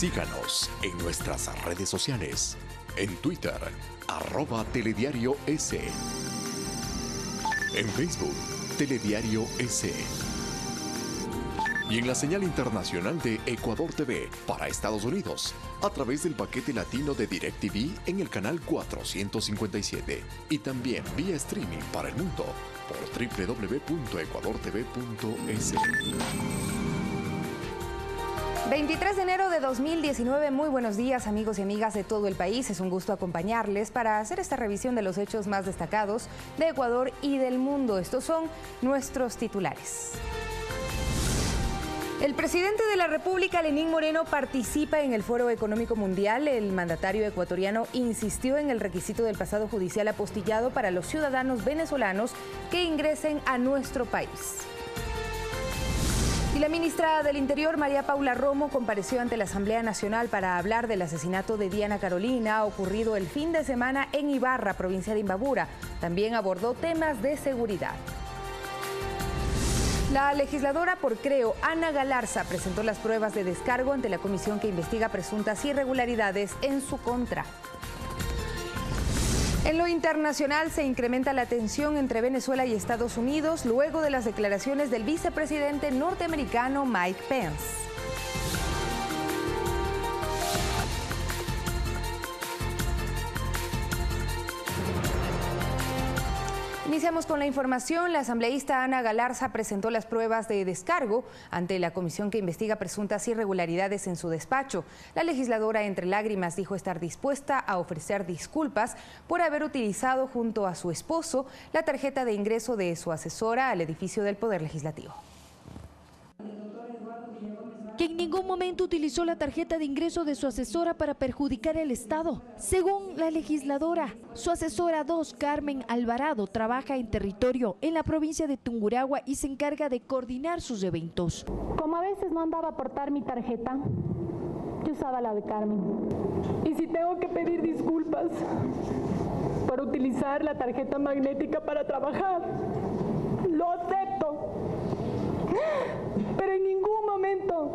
Síganos en nuestras redes sociales. En Twitter, @telediarios. En Facebook, Telediario S. Y en la señal internacional de Ecuador TV para Estados Unidos, a través del paquete latino de DirecTV en el canal 457. Y también vía streaming para el mundo por www.ecuadortv.es. 23 de enero de 2019, muy buenos días amigos y amigas de todo el país. Es un gusto acompañarles para hacer esta revisión de los hechos más destacados de Ecuador y del mundo. Estos son nuestros titulares. El presidente de la República, Lenín Moreno, participa en el Foro Económico Mundial. El mandatario ecuatoriano insistió en el requisito del pasado judicial apostillado para los ciudadanos venezolanos que ingresen a nuestro país. Y la ministra del Interior, María Paula Romo, compareció ante la Asamblea Nacional para hablar del asesinato de Diana Carolina, ocurrido el fin de semana en Ibarra, provincia de Imbabura. También abordó temas de seguridad. La legisladora por Creo, Ana Galarza, presentó las pruebas de descargo ante la comisión que investiga presuntas irregularidades en su contra. En lo internacional se incrementa la tensión entre Venezuela y Estados Unidos luego de las declaraciones del vicepresidente norteamericano Mike Pence. Iniciamos con la información. La asambleísta Ana Galarza presentó las pruebas de descargo ante la comisión que investiga presuntas irregularidades en su despacho. La legisladora, entre lágrimas, dijo estar dispuesta a ofrecer disculpas por haber utilizado junto a su esposo la tarjeta de ingreso de su asesora al edificio del Poder Legislativo. Que en ningún momento utilizó la tarjeta de ingreso de su asesora para perjudicar al Estado. Según la legisladora, su asesora 2, Carmen Alvarado, trabaja en territorio en la provincia de Tungurahua y se encarga de coordinar sus eventos. Como a veces no andaba a aportar mi tarjeta, yo usaba la de Carmen. Y si tengo que pedir disculpas por utilizar la tarjeta magnética para trabajar, lo acepto. Pero en ningún momento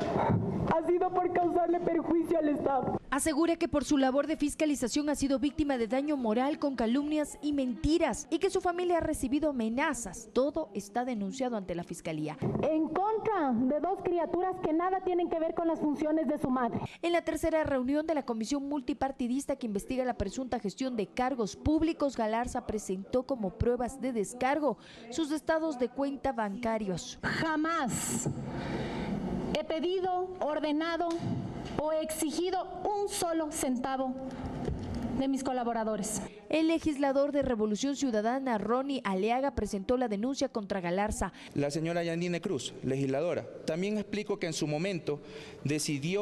ha sido por causarle perjuicio al Estado. Asegura que por su labor de fiscalización ha sido víctima de daño moral con calumnias y mentiras y que su familia ha recibido amenazas. Todo está denunciado ante la Fiscalía. En contra de dos criaturas que nada tienen que ver con las funciones de su madre. En la tercera reunión de la comisión multipartidista que investiga la presunta gestión de cargos públicos, Galarza presentó como pruebas de descargo sus estados de cuenta bancarios. Jamás he pedido, ordenado o exigido un solo centavo de mis colaboradores. El legislador de Revolución Ciudadana, Ronnie Aleaga, presentó la denuncia contra Galarza. La señora Yandine Cruz, legisladora, también explicó que en su momento decidí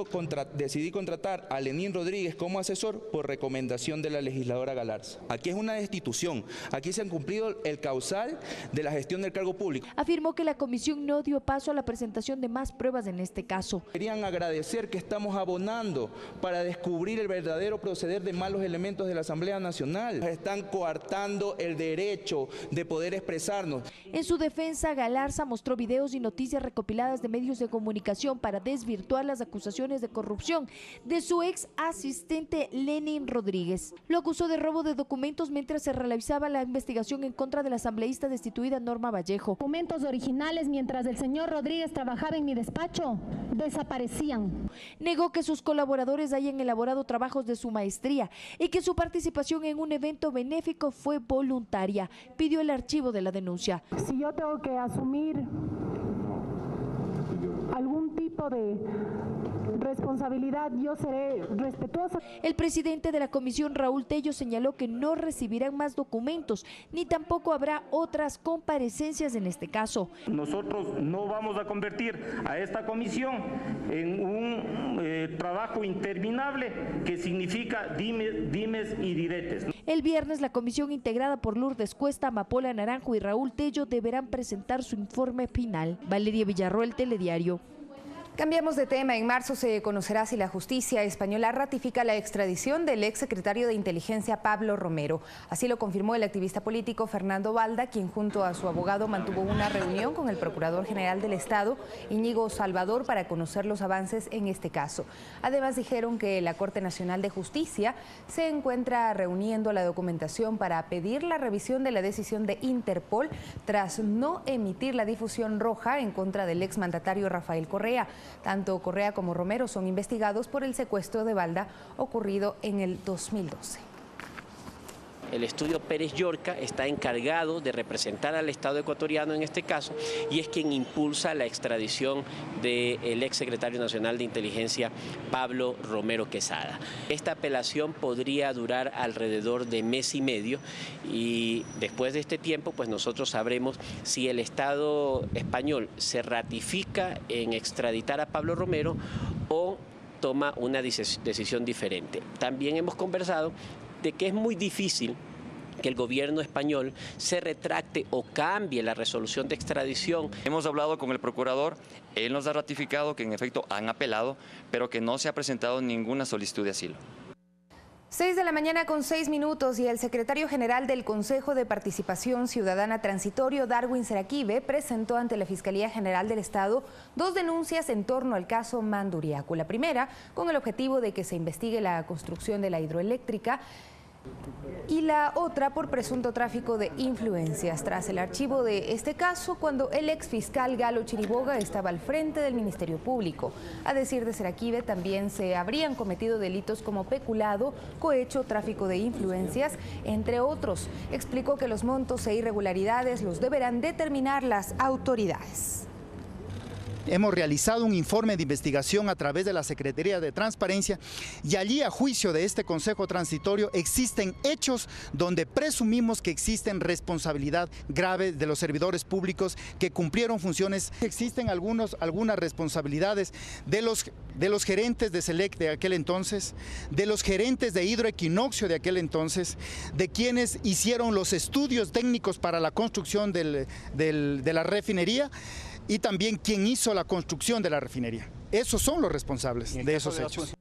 contratar a Lenín Rodríguez como asesor por recomendación de la legisladora Galarza. Aquí es una destitución, aquí se han cumplido el causal de la gestión del cargo público. Afirmó que la comisión no dio paso a la presentación de más pruebas en este caso. Querían agradecer que estamos abonando para descubrir el verdadero proceder de malos elementos de la Asamblea Nacional. Están coartando el derecho de poder expresarnos. En su defensa, Galarza mostró videos y noticias recopiladas de medios de comunicación para desvirtuar las acusaciones de corrupción de su ex asistente Lenín Rodríguez. Lo acusó de robo de documentos mientras se realizaba la investigación en contra de la asambleísta destituida Norma Vallejo. Documentos originales mientras el señor Rodríguez trabajaba en mi despacho desaparecían. Negó que sus colaboradores hayan elaborado trabajos de su maestría y que su participación en un evento benéfico fue voluntaria. Pidió el archivo de la denuncia. Si yo tengo que asumir algún tipo de responsabilidad, yo seré respetuosa. El presidente de la comisión, Raúl Tello, señaló que no recibirán más documentos, ni tampoco habrá otras comparecencias en este caso. Nosotros no vamos a convertir a esta comisión en un trabajo interminable que significa dimes y diretes. El viernes, la comisión integrada por Lourdes Cuesta, Amapola Naranjo y Raúl Tello deberán presentar su informe final. Valeria Villarroel, Telediario. Cambiamos de tema. En marzo se conocerá si la justicia española ratifica la extradición del exsecretario de Inteligencia Pablo Romero. Así lo confirmó el activista político Fernando Balda, quien junto a su abogado mantuvo una reunión con el Procurador General del Estado, Íñigo Salvador, para conocer los avances en este caso. Además, dijeron que la Corte Nacional de Justicia se encuentra reuniendo la documentación para pedir la revisión de la decisión de Interpol tras no emitir la difusión roja en contra del exmandatario Rafael Correa. Tanto Correa como Romero son investigados por el secuestro de Balda ocurrido en el 2012. El estudio Pérez Llorca está encargado de representar al Estado ecuatoriano en este caso y es quien impulsa la extradición del exsecretario nacional de Inteligencia Pablo Romero Quesada. Esta apelación podría durar alrededor de mes y medio y después de este tiempo pues nosotros sabremos si el Estado español se ratifica en extraditar a Pablo Romero o toma una decisión diferente. También hemos conversado de que es muy difícil que el gobierno español se retracte o cambie la resolución de extradición. Hemos hablado con el procurador, él nos ha ratificado que en efecto han apelado, pero que no se ha presentado ninguna solicitud de asilo. 6 de la mañana con 6 minutos y el secretario general del Consejo de Participación Ciudadana Transitorio, Darwin Seraquibe, presentó ante la Fiscalía General del Estado 2 denuncias en torno al caso Manduriaco. La primera con el objetivo de que se investigue la construcción de la hidroeléctrica y la otra por presunto tráfico de influencias. Tras el archivo de este caso, cuando el exfiscal Galo Chiriboga estaba al frente del Ministerio Público. A decir de Seraquibe, también se habrían cometido delitos como peculado, cohecho, tráfico de influencias, entre otros. Explicó que los montos e irregularidades los deberán determinar las autoridades. Hemos realizado un informe de investigación a través de la Secretaría de Transparencia y allí, a juicio de este Consejo Transitorio, existen hechos donde presumimos que existen responsabilidad grave de los servidores públicos que cumplieron funciones. Existen algunas responsabilidades de los gerentes de Select de aquel entonces, de los gerentes de Hidroequinoccio de aquel entonces, de quienes hicieron los estudios técnicos para la construcción de la refinería, y también quien hizo la construcción de la refinería. Esos son los responsables de esos hechos.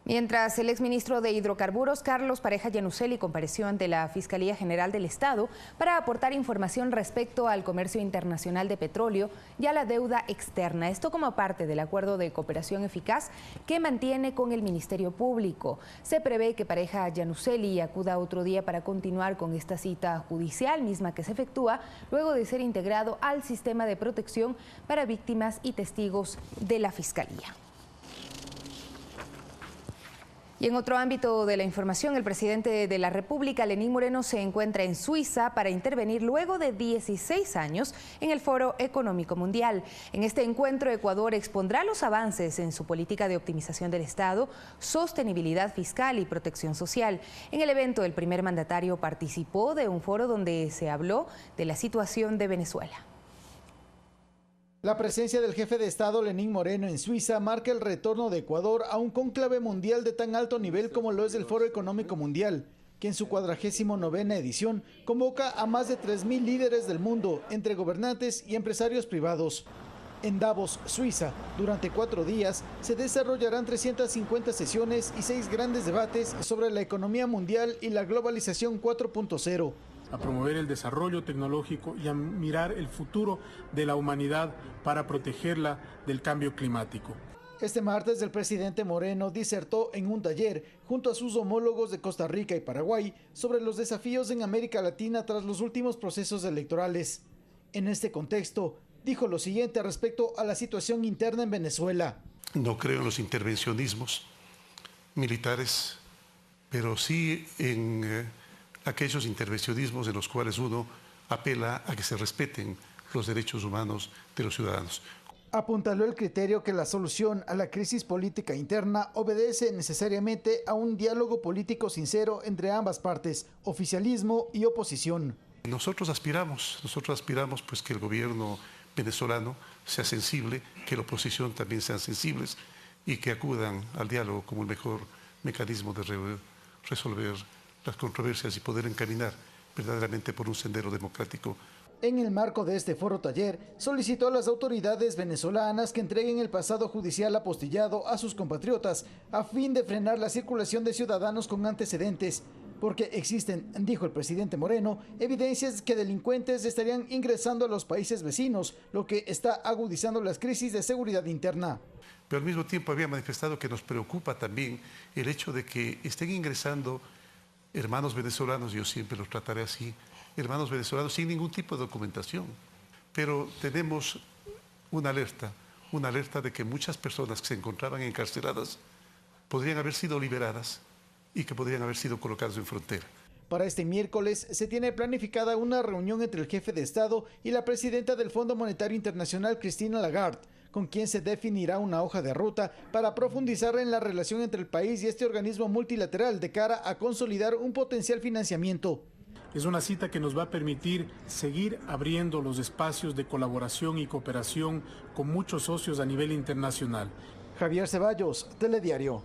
Mientras el exministro de Hidrocarburos, Carlos Pareja Yanuseli, compareció ante la Fiscalía General del Estado para aportar información respecto al comercio internacional de petróleo y a la deuda externa. Esto como parte del acuerdo de cooperación eficaz que mantiene con el Ministerio Público. Se prevé que Pareja Yanuseli acuda otro día para continuar con esta cita judicial, misma que se efectúa luego de ser integrado al sistema de protección para víctimas y testigos de la Fiscalía. Y en otro ámbito de la información, el presidente de la República, Lenín Moreno, se encuentra en Suiza para intervenir luego de 16 años en el Foro Económico Mundial. En este encuentro, Ecuador expondrá los avances en su política de optimización del Estado, sostenibilidad fiscal y protección social. En el evento, el primer mandatario participó de un foro donde se habló de la situación de Venezuela. La presencia del jefe de Estado Lenín Moreno en Suiza marca el retorno de Ecuador a un cónclave mundial de tan alto nivel como lo es el Foro Económico Mundial, que en su 49ª edición convoca a más de 3.000 líderes del mundo, entre gobernantes y empresarios privados. En Davos, Suiza, durante 4 días se desarrollarán 350 sesiones y 6 grandes debates sobre la economía mundial y la globalización 4.0. A promover el desarrollo tecnológico y a mirar el futuro de la humanidad para protegerla del cambio climático. Este martes el presidente Moreno disertó en un taller junto a sus homólogos de Costa Rica y Paraguay sobre los desafíos en América Latina tras los últimos procesos electorales. En este contexto, dijo lo siguiente respecto a la situación interna en Venezuela. No creo en los intervencionismos militares, pero sí en aquellos intervencionismos en los cuales uno apela a que se respeten los derechos humanos de los ciudadanos. Apuntaló el criterio que la solución a la crisis política interna obedece necesariamente a un diálogo político sincero entre ambas partes, oficialismo y oposición. Nosotros aspiramos pues que el gobierno venezolano sea sensible, que la oposición también sean sensibles y que acudan al diálogo como el mejor mecanismo de resolver las controversias y poder encaminar verdaderamente por un sendero democrático. En el marco de este foro taller, solicitó a las autoridades venezolanas que entreguen el pasado judicial apostillado a sus compatriotas a fin de frenar la circulación de ciudadanos con antecedentes, porque existen, dijo el presidente Moreno, evidencias que delincuentes estarían ingresando a los países vecinos, lo que está agudizando las crisis de seguridad interna. Pero al mismo tiempo había manifestado que nos preocupa también el hecho de que estén ingresando hermanos venezolanos, yo siempre los trataré así, hermanos venezolanos sin ningún tipo de documentación. Pero tenemos una alerta de que muchas personas que se encontraban encarceladas podrían haber sido liberadas y que podrían haber sido colocados en frontera. Para este miércoles se tiene planificada una reunión entre el jefe de Estado y la presidenta del Fondo Monetario Internacional, Christine Lagarde, con quien se definirá una hoja de ruta para profundizar en la relación entre el país y este organismo multilateral de cara a consolidar un potencial financiamiento. Es una cita que nos va a permitir seguir abriendo los espacios de colaboración y cooperación con muchos socios a nivel internacional. Javier Ceballos, Telediario.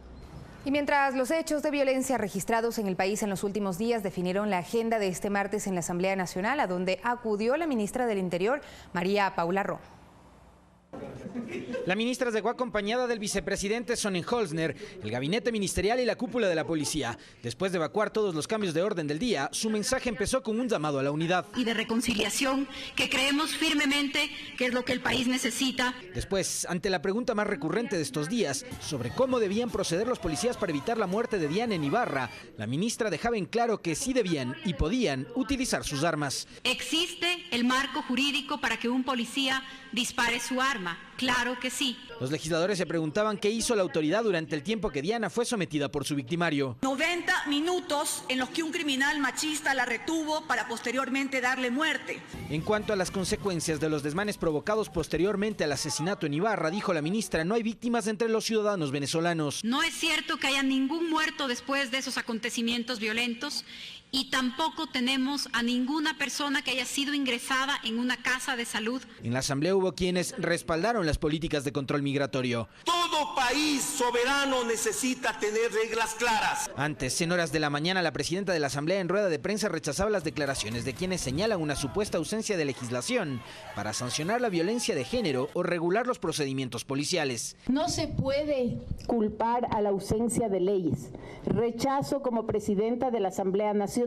Y mientras los hechos de violencia registrados en el país en los últimos días definieron la agenda de este martes en la Asamblea Nacional, a donde acudió la ministra del Interior, María Paula Romo. La ministra llegó acompañada del vicepresidente Sonnenholzner, el gabinete ministerial y la cúpula de la policía. Después de evacuar todos los cambios de orden del día, su mensaje empezó con un llamado a la unidad. Y de reconciliación, que creemos firmemente que es lo que el país necesita. Después, ante la pregunta más recurrente de estos días, sobre cómo debían proceder los policías para evitar la muerte de Diana en Ibarra, la ministra dejaba en claro que sí debían y podían utilizar sus armas. ¿Existe el marco jurídico para que un policía dispare su arma? Claro que sí. Los legisladores se preguntaban qué hizo la autoridad durante el tiempo que Diana fue sometida por su victimario. 90 minutos en los que un criminal machista la retuvo para posteriormente darle muerte. En cuanto a las consecuencias de los desmanes provocados posteriormente al asesinato en Ibarra, dijo la ministra, no hay víctimas entre los ciudadanos venezolanos. No es cierto que haya ningún muerto después de esos acontecimientos violentos y tampoco tenemos a ninguna persona que haya sido ingresada en una casa de salud. En la asamblea hubo quienes respaldaron las políticas de control migratorio. Todo país soberano necesita tener reglas claras. Antes, en horas de la mañana, la presidenta de la asamblea en rueda de prensa rechazaba las declaraciones de quienes señalan una supuesta ausencia de legislación para sancionar la violencia de género o regular los procedimientos policiales. No se puede culpar a la ausencia de leyes. Rechazo como presidenta de la Asamblea Nacional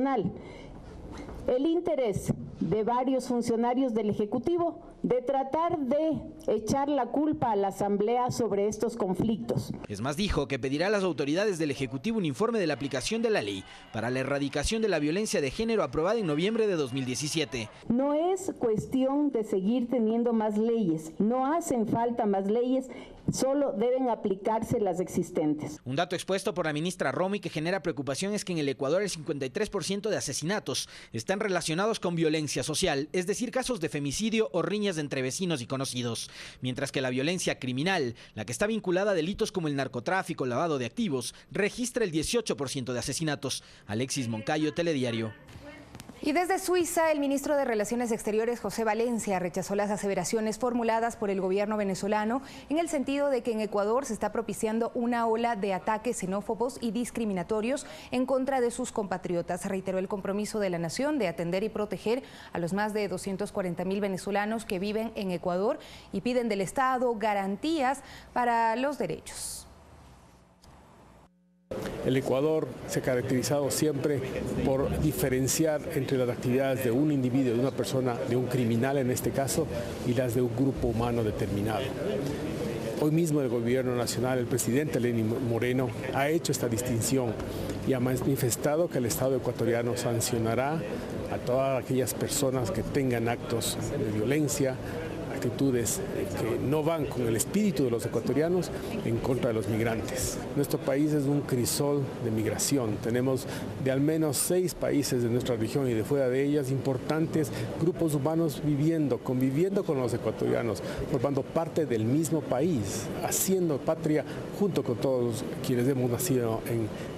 el interés de varios funcionarios del Ejecutivo de tratar de echar la culpa a la Asamblea sobre estos conflictos. Es más, dijo que pedirá a las autoridades del Ejecutivo un informe de la aplicación de la ley para la erradicación de la violencia de género aprobada en noviembre de 2017. No es cuestión de seguir teniendo más leyes, no hacen falta más leyes, solo deben aplicarse las existentes. Un dato expuesto por la ministra Romo y que genera preocupación es que en el Ecuador el 53% de asesinatos están relacionados con violencia social, es decir, casos de femicidio o riñas entre vecinos y conocidos, mientras que la violencia criminal, la que está vinculada a delitos como el narcotráfico, lavado de activos, registra el 18% de asesinatos. Alexis Moncayo, Telediario. Y desde Suiza, el ministro de Relaciones Exteriores, José Valencia, rechazó las aseveraciones formuladas por el gobierno venezolano en el sentido de que en Ecuador se está propiciando una ola de ataques xenófobos y discriminatorios en contra de sus compatriotas. Reiteró el compromiso de la nación de atender y proteger a los más de 240.000 venezolanos que viven en Ecuador y piden del Estado garantías para los derechos. El Ecuador se ha caracterizado siempre por diferenciar entre las actividades de un individuo, de una persona, de un criminal en este caso, y las de un grupo humano determinado. Hoy mismo el gobierno nacional, el presidente Lenín Moreno, ha hecho esta distinción y ha manifestado que el Estado ecuatoriano sancionará a todas aquellas personas que tengan actos de violencia, actitudes que no van con el espíritu de los ecuatorianos en contra de los migrantes. Nuestro país es un crisol de migración. Tenemos de al menos 6 países de nuestra región y de fuera de ellas importantes grupos humanos conviviendo con los ecuatorianos, formando parte del mismo país, haciendo patria junto con todos quienes hemos nacido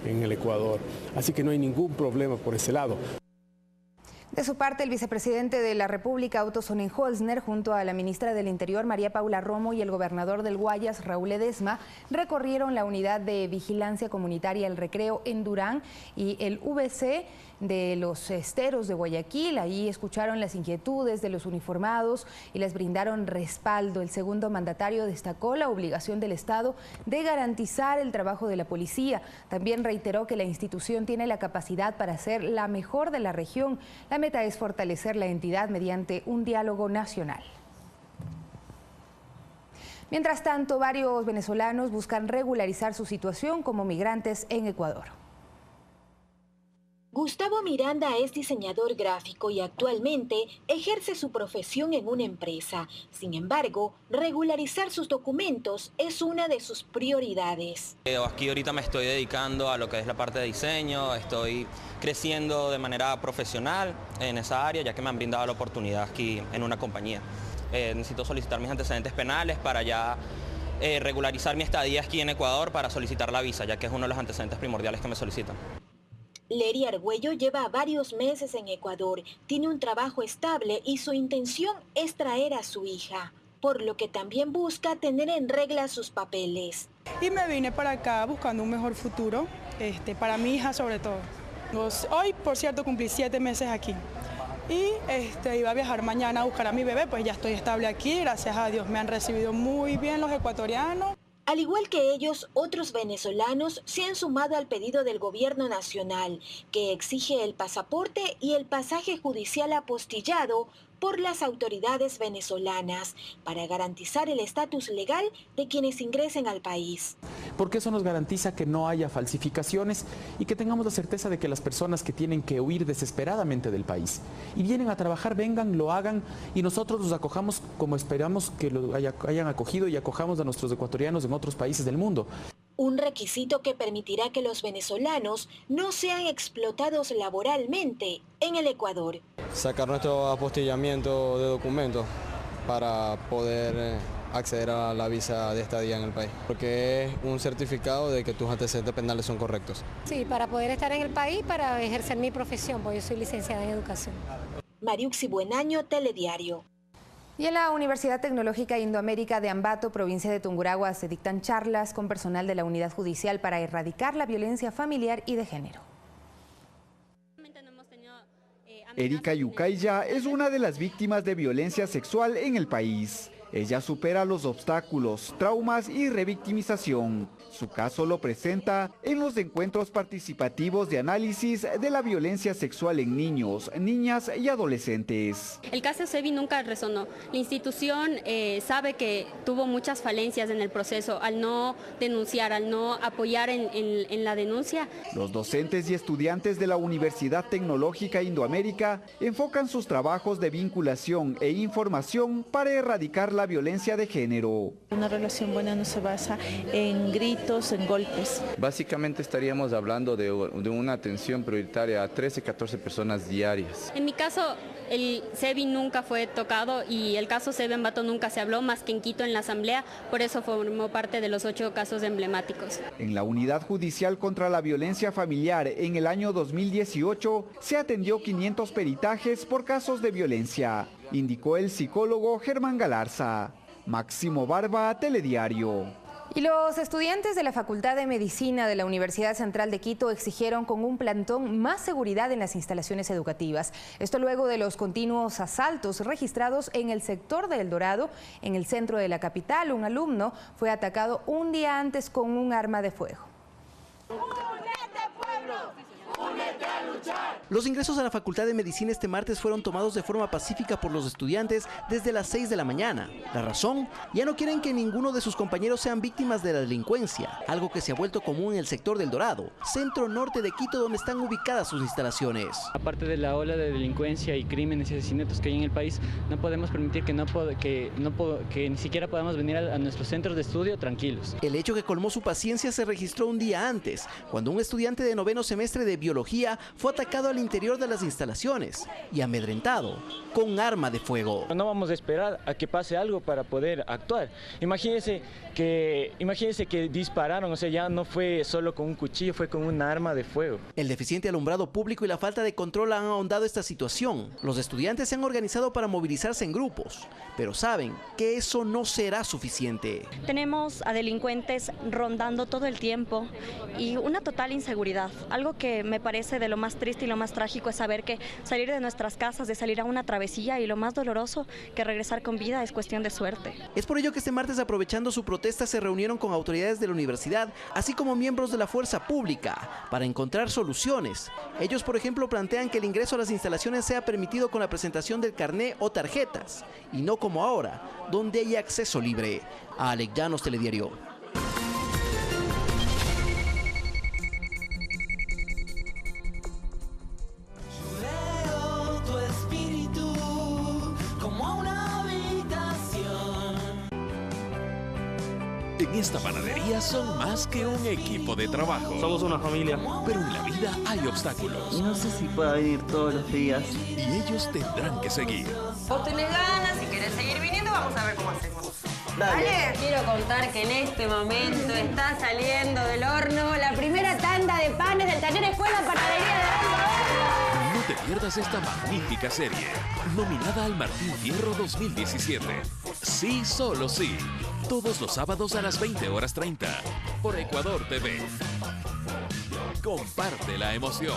en el Ecuador. Así que no hay ningún problema por ese lado. De su parte, el vicepresidente de la República, Otto Sonnenholzner, junto a la ministra del Interior, María Paula Romo, y el gobernador del Guayas, Raúl Ledesma, recorrieron la unidad de vigilancia comunitaria El Recreo en Durán y el VC de los esteros de Guayaquil. Ahí escucharon las inquietudes de los uniformados y les brindaron respaldo. El segundo mandatario destacó la obligación del Estado de garantizar el trabajo de la policía. También reiteró que la institución tiene la capacidad para ser la mejor de la región. La meta es fortalecer la entidad mediante un diálogo nacional. Mientras tanto, varios venezolanos buscan regularizar su situación como migrantes en Ecuador. Gustavo Miranda es diseñador gráfico y actualmente ejerce su profesión en una empresa. Sin embargo, regularizar sus documentos es una de sus prioridades. Aquí ahorita me estoy dedicando a lo que es la parte de diseño, estoy creciendo de manera profesional en esa área, ya que me han brindado la oportunidad aquí en una compañía. Necesito solicitar mis antecedentes penales para ya regularizar mi estadía aquí en Ecuador para solicitar la visa, ya que es uno de los antecedentes primordiales que me solicitan. Leri Argüello lleva varios meses en Ecuador, tiene un trabajo estable y su intención es traer a su hija, por lo que también busca tener en regla sus papeles. Y me vine para acá buscando un mejor futuro, para mi hija sobre todo. Hoy, por cierto, cumplí 7 meses aquí y iba a viajar mañana a buscar a mi bebé, pues ya estoy estable aquí, gracias a Dios me han recibido muy bien los ecuatorianos. Al igual que ellos, otros venezolanos se han sumado al pedido del gobierno nacional, que exige el pasaporte y el pasaje judicial apostillado por las autoridades venezolanas para garantizar el estatus legal de quienes ingresen al país. Porque eso nos garantiza que no haya falsificaciones y que tengamos la certeza de que las personas que tienen que huir desesperadamente del país y vienen a trabajar, vengan, lo hagan y nosotros los acojamos como esperamos que lo hayan acogido y acojamos a nuestros ecuatorianos en otros países del mundo. Un requisito que permitirá que los venezolanos no sean explotados laboralmente en el Ecuador. Sacar nuestro apostillamiento de documentos para poder acceder a la visa de estadía en el país, porque es un certificado de que tus antecedentes penales son correctos. Sí, para poder estar en el país, para ejercer mi profesión, porque yo soy licenciada en educación. Mariuxi Buenaño, Telediario. Y en la Universidad Tecnológica Indoamérica de Ambato, provincia de Tungurahua, se dictan charlas con personal de la unidad judicial para erradicar la violencia familiar y de género. Erika Yucaya es una de las víctimas de violencia sexual en el país. Ella supera los obstáculos, traumas y revictimización. Su caso lo presenta en los encuentros participativos de análisis de la violencia sexual en niños, niñas y adolescentes. El caso SEBI nunca resonó. La institución sabe que tuvo muchas falencias en el proceso al no denunciar, al no apoyar en la denuncia. Los docentes y estudiantes de la Universidad Tecnológica Indoamérica enfocan sus trabajos de vinculación e información para erradicar la violencia de género. Una relación buena no se basa en gritos, en golpes. Básicamente estaríamos hablando de una atención prioritaria a 13, 14 personas diarias. En mi caso, el SEBI nunca fue tocado y el caso SEBI Ambato nunca se habló más que en Quito en la asamblea, por eso formó parte de los 8 casos emblemáticos. En la Unidad Judicial contra la Violencia Familiar en el año 2018 se atendió 500 peritajes por casos de violencia, indicó el psicólogo Germán Galarza. Máximo Barba, Telediario. Y los estudiantes de la Facultad de Medicina de la Universidad Central de Quito exigieron con un plantón más seguridad en las instalaciones educativas. Esto luego de los continuos asaltos registrados en el sector de El Dorado, en el centro de la capital. Un alumno fue atacado un día antes con un arma de fuego. ¡Únete, pueblo! ¡Únete a luchar! Los ingresos a la Facultad de Medicina este martes fueron tomados de forma pacífica por los estudiantes desde las 6 de la mañana. La razón, ya no quieren que ninguno de sus compañeros sean víctimas de la delincuencia, algo que se ha vuelto común en el sector del Dorado, centro norte de Quito, donde están ubicadas sus instalaciones. Aparte de la ola de delincuencia y crímenes y asesinatos que hay en el país, no podemos permitir que ni siquiera podamos venir a nuestros centros de estudio tranquilos. El hecho que colmó su paciencia se registró un día antes, cuando un estudiante de 9º semestre de biología fue atacado al interior de las instalaciones y amedrentado con arma de fuego. No vamos a esperar a que pase algo para poder actuar. Imagínense que dispararon, o sea, ya no fue solo con un cuchillo, fue con un arma de fuego. El deficiente alumbrado público y la falta de control han ahondado esta situación. Los estudiantes se han organizado para movilizarse en grupos, pero saben que eso no será suficiente. Tenemos a delincuentes rondando todo el tiempo y una total inseguridad. Algo que me parece de lo más triste y lo más trágico es saber que salir de nuestras casas, de salir a una travesía, y lo más doloroso que regresar con vida es cuestión de suerte. Es por ello que este martes, aprovechando su protesta, se reunieron con autoridades de la universidad, así como miembros de la fuerza pública, para encontrar soluciones. Ellos, por ejemplo, plantean que el ingreso a las instalaciones sea permitido con la presentación del carné o tarjetas, y no como ahora, donde hay acceso libre. Alex Llanos, Telediario. En esta panadería son más que un equipo de trabajo. Somos una familia. Pero en la vida hay obstáculos. No sé si pueda venir todos los días. Y ellos tendrán que seguir. Vos tenés ganas, si querés seguir viniendo, vamos a ver cómo hacemos. Dale. Quiero contar que en este momento está saliendo del horno la primera tanda de panes del taller Escuela Panadería de Alba. No te pierdas esta magnífica serie, nominada al Martín Fierro 2017. Sí, solo sí. Todos los sábados a las 20:30 por Ecuador TV. Comparte la emoción.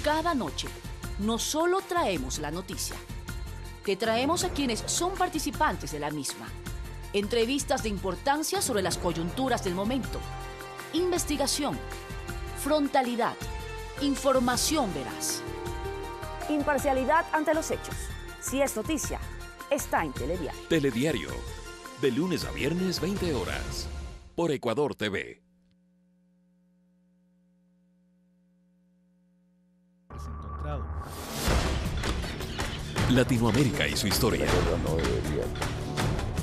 Cada noche, no solo traemos la noticia, te traemos a quienes son participantes de la misma. Entrevistas de importancia sobre las coyunturas del momento. Investigación. Frontalidad. Información veraz. Imparcialidad ante los hechos. Si es noticia, está en Telediario. Telediario, de lunes a viernes 20 horas, por Ecuador TV. Latinoamérica y su historia.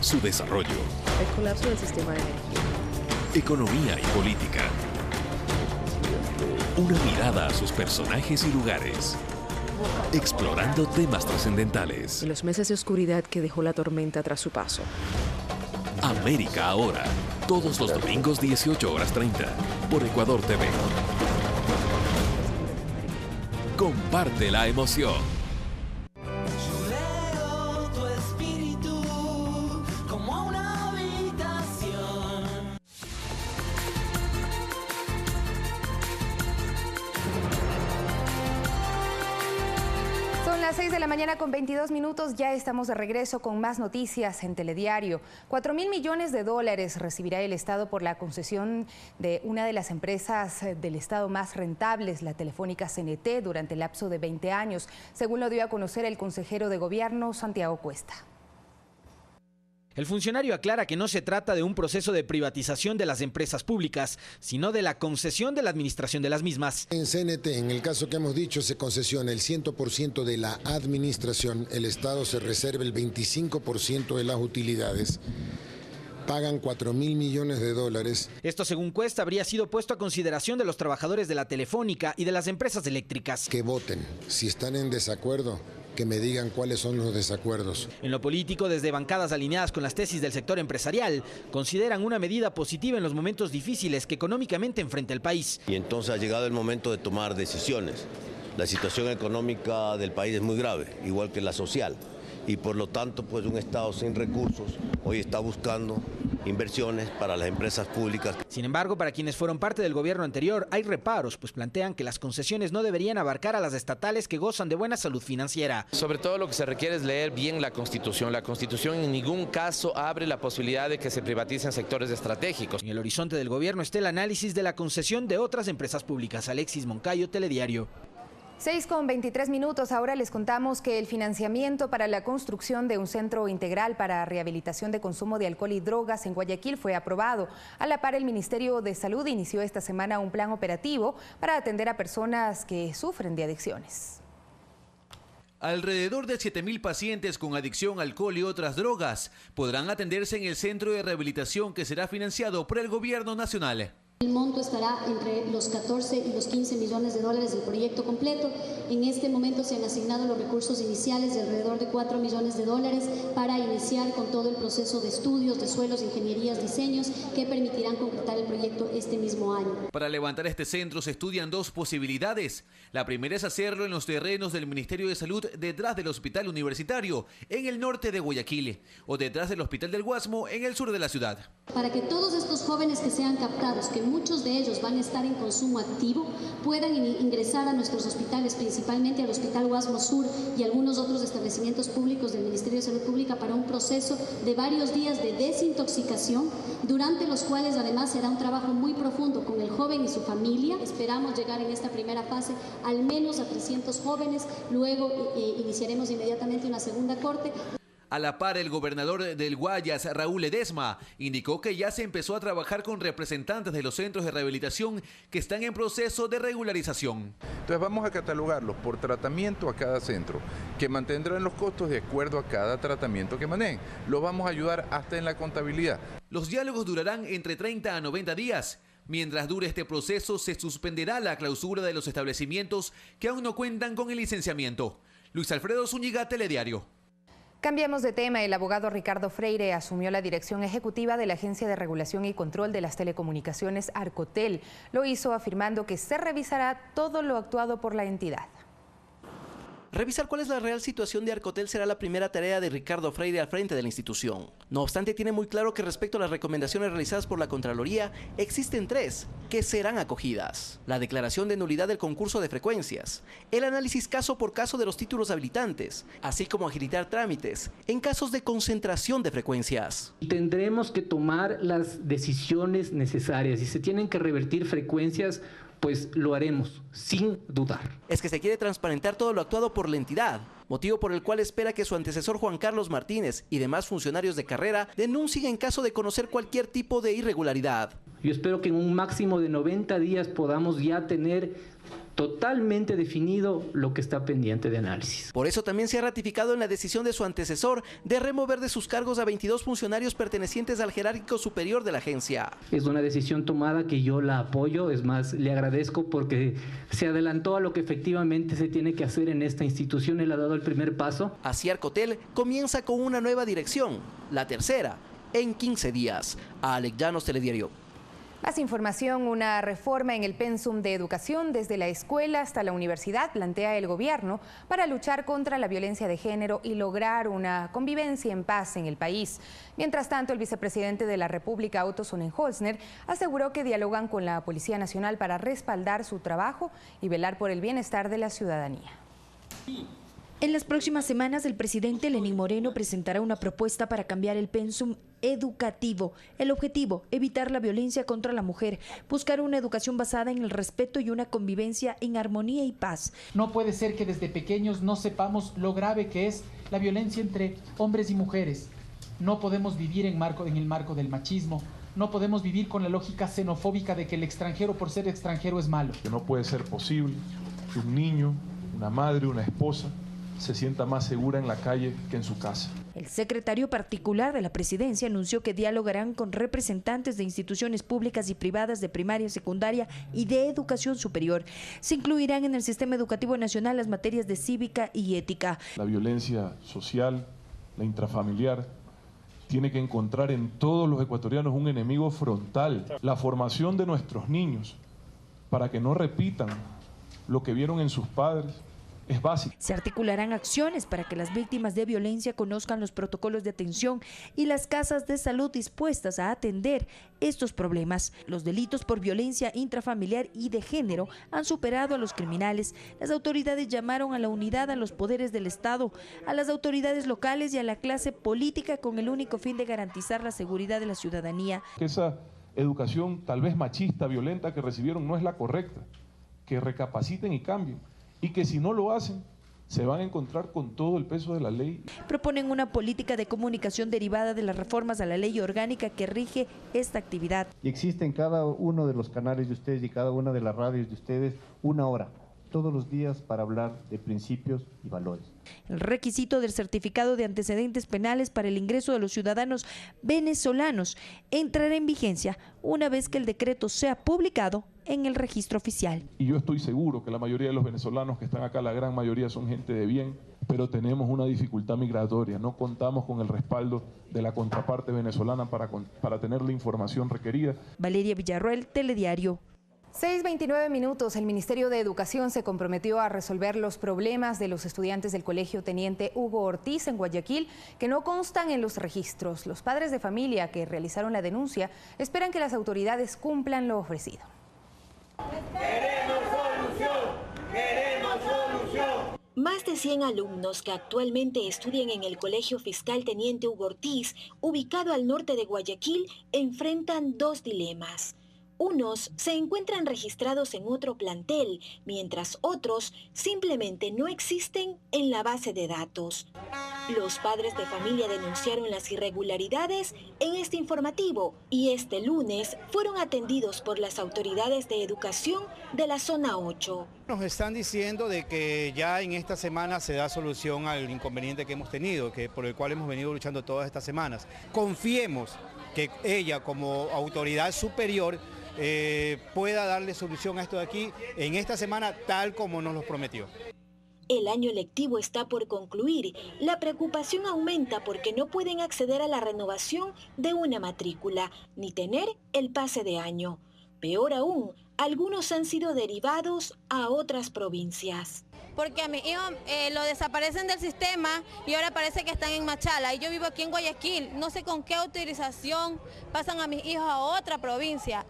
Su desarrollo. El colapso del sistema de energía. Economía y política. Una mirada a sus personajes y lugares. Explorando temas trascendentales. Y los meses de oscuridad que dejó la tormenta tras su paso. América Ahora. Todos los domingos 18:30 por Ecuador TV. Comparte la emoción. Las 6 de la mañana con 22 minutos, ya estamos de regreso con más noticias en Telediario. 4.000 millones de dólares recibirá el Estado por la concesión de una de las empresas del Estado más rentables, la Telefónica CNT, durante el lapso de 20 años, según lo dio a conocer el consejero de Gobierno, Santiago Cuesta. El funcionario aclara que no se trata de un proceso de privatización de las empresas públicas, sino de la concesión de la administración de las mismas. En CNT, en el caso que hemos dicho, se concesiona el 100% de la administración, el Estado se reserva el 25% de las utilidades. Pagan 4.000 millones de dólares. Esto, según Cuesta, habría sido puesto a consideración de los trabajadores de la Telefónica y de las empresas eléctricas. Que voten. Si están en desacuerdo, que me digan cuáles son los desacuerdos. En lo político, desde bancadas alineadas con las tesis del sector empresarial, consideran una medida positiva en los momentos difíciles que económicamente enfrenta el país. Y entonces ha llegado el momento de tomar decisiones. La situación económica del país es muy grave, igual que la social. Y por lo tanto, pues un Estado sin recursos hoy está buscando inversiones para las empresas públicas. Sin embargo, para quienes fueron parte del gobierno anterior, hay reparos, pues plantean que las concesiones no deberían abarcar a las estatales que gozan de buena salud financiera. Sobre todo lo que se requiere es leer bien la Constitución. La Constitución en ningún caso abre la posibilidad de que se privaticen sectores estratégicos. En el horizonte del gobierno está el análisis de la concesión de otras empresas públicas. Alexis Moncayo, Telediario. 6 con 23 minutos, ahora les contamos que el financiamiento para la construcción de un centro integral para rehabilitación de consumo de alcohol y drogas en Guayaquil fue aprobado. A la par, el Ministerio de Salud inició esta semana un plan operativo para atender a personas que sufren de adicciones. Alrededor de 7.000 pacientes con adicción a alcohol y otras drogas podrán atenderse en el centro de rehabilitación que será financiado por el gobierno nacional. El monto estará entre los 14 y los 15 millones de dólares del proyecto completo. En este momento se han asignado los recursos iniciales de alrededor de 4 millones de dólares para iniciar con todo el proceso de estudios de suelos, ingenierías, diseños que permitirán concretar el proyecto este mismo año. Para levantar este centro se estudian dos posibilidades. La primera es hacerlo en los terrenos del Ministerio de Salud detrás del Hospital Universitario, en el norte de Guayaquil, o detrás del Hospital del Guasmo, en el sur de la ciudad. Para que todos estos jóvenes que sean captados, que muchos de ellos van a estar en consumo activo, puedan ingresar a nuestros hospitales, principalmente al Hospital Guasmo Sur y algunos otros establecimientos públicos del Ministerio de Salud Pública para un proceso de varios días de desintoxicación, durante los cuales además será un trabajo muy profundo con el joven y su familia. Esperamos llegar en esta primera fase al menos a 300 jóvenes, luego iniciaremos inmediatamente una segunda corte. A la par, el gobernador del Guayas, Raúl Ledesma, indicó que ya se empezó a trabajar con representantes de los centros de rehabilitación que están en proceso de regularización. Entonces vamos a catalogarlos por tratamiento a cada centro, que mantendrán los costos de acuerdo a cada tratamiento que manejen. Los vamos a ayudar hasta en la contabilidad. Los diálogos durarán entre 30 a 90 días. Mientras dure este proceso, se suspenderá la clausura de los establecimientos que aún no cuentan con el licenciamiento. Luis Alfredo Zúñiga, Telediario. Cambiamos de tema. El abogado Ricardo Freire asumió la dirección ejecutiva de la Agencia de Regulación y Control de las Telecomunicaciones, Arcotel. Lo hizo afirmando que se revisará todo lo actuado por la entidad. Revisar cuál es la real situación de Arcotel será la primera tarea de Ricardo Freire al frente de la institución. No obstante, tiene muy claro que respecto a las recomendaciones realizadas por la Contraloría, existen tres que serán acogidas. La declaración de nulidad del concurso de frecuencias, el análisis caso por caso de los títulos habilitantes, así como agilitar trámites en casos de concentración de frecuencias. Tendremos que tomar las decisiones necesarias. Si se tienen que revertir frecuencias, pues lo haremos, sin dudar. Es que se quiere transparentar todo lo actuado por la entidad, motivo por el cual espera que su antecesor Juan Carlos Martínez y demás funcionarios de carrera denuncien en caso de conocer cualquier tipo de irregularidad. Yo espero que en un máximo de 90 días podamos ya tener totalmente definido lo que está pendiente de análisis. Por eso también se ha ratificado en la decisión de su antecesor de remover de sus cargos a 22 funcionarios pertenecientes al jerárquico superior de la agencia. Es una decisión tomada que yo la apoyo, es más, le agradezco porque se adelantó a lo que efectivamente se tiene que hacer en esta institución. Él ha dado el primer paso. Así Arcotel comienza con una nueva dirección, la tercera, en 15 días. Alex Llanos, Telediario. Más información. Una reforma en el pensum de educación desde la escuela hasta la universidad plantea el gobierno para luchar contra la violencia de género y lograr una convivencia en paz en el país. Mientras tanto, el vicepresidente de la República, Otto Sonnenholzner, aseguró que dialogan con la Policía Nacional para respaldar su trabajo y velar por el bienestar de la ciudadanía. En las próximas semanas, el presidente Lenín Moreno presentará una propuesta para cambiar el pensum educativo. El objetivo, evitar la violencia contra la mujer, buscar una educación basada en el respeto y una convivencia en armonía y paz. No puede ser que desde pequeños no sepamos lo grave que es la violencia entre hombres y mujeres. No podemos vivir en el marco del machismo. No podemos vivir con la lógica xenofóbica de que el extranjero por ser extranjero es malo. Que no puede ser posible que un niño, una madre, una esposa se sienta más segura en la calle que en su casa. El secretario particular de la presidencia anunció que dialogarán con representantes de instituciones públicas y privadas de primaria, secundaria y de educación superior. Se incluirán en el sistema educativo nacional las materias de cívica y ética. La violencia social, la intrafamiliar, tiene que encontrar en todos los ecuatorianos un enemigo frontal. La formación de nuestros niños para que no repitan lo que vieron en sus padres es básico. Se articularán acciones para que las víctimas de violencia conozcan los protocolos de atención y las casas de salud dispuestas a atender estos problemas. Los delitos por violencia intrafamiliar y de género han superado a los criminales. Las autoridades llamaron a la unidad a los poderes del Estado, a las autoridades locales y a la clase política con el único fin de garantizar la seguridad de la ciudadanía. Esa educación tal vez machista, violenta que recibieron no es la correcta. Que recapaciten y cambien. Y que si no lo hacen, se van a encontrar con todo el peso de la ley. Proponen una política de comunicación derivada de las reformas a la ley orgánica que rige esta actividad. Y existe en cada uno de los canales de ustedes y cada una de las radios de ustedes una hora todos los días para hablar de principios y valores. El requisito del certificado de antecedentes penales para el ingreso de los ciudadanos venezolanos entrará en vigencia una vez que el decreto sea publicado en el registro oficial. Y yo estoy seguro que la mayoría de los venezolanos que están acá, la gran mayoría son gente de bien, pero tenemos una dificultad migratoria, no contamos con el respaldo de la contraparte venezolana para tener la información requerida. Valeria Villarroel, Telediario. 6:29 minutos. El Ministerio de Educación se comprometió a resolver los problemas de los estudiantes del Colegio Teniente Hugo Ortiz en Guayaquil que no constan en los registros. Los padres de familia que realizaron la denuncia esperan que las autoridades cumplan lo ofrecido. ¡Queremos solución! ¡Queremos solución! Más de 100 alumnos que actualmente estudian en el Colegio Fiscal Teniente Hugo Ortiz, ubicado al norte de Guayaquil, enfrentan dos dilemas. Unos se encuentran registrados en otro plantel, mientras otros simplemente no existen en la base de datos. Los padres de familia denunciaron las irregularidades en este informativo y este lunes fueron atendidos por las autoridades de educación de la zona 8. Nos están diciendo de que ya en esta semana se da solución al inconveniente que hemos tenido, por el cual hemos venido luchando todas estas semanas. Confiemos que ella como autoridad superior pueda darle solución a esto de aquí en esta semana tal como nos lo prometió. El año lectivo está por concluir. La preocupación aumenta porque no pueden acceder a la renovación de una matrícula ni tener el pase de año. Peor aún, algunos han sido derivados a otras provincias. Porque a mi hijo lo desaparecen del sistema y ahora parece que están en Machala. Y yo vivo aquí en Guayaquil. No sé con qué autorización pasan a mis hijos a otra provincia.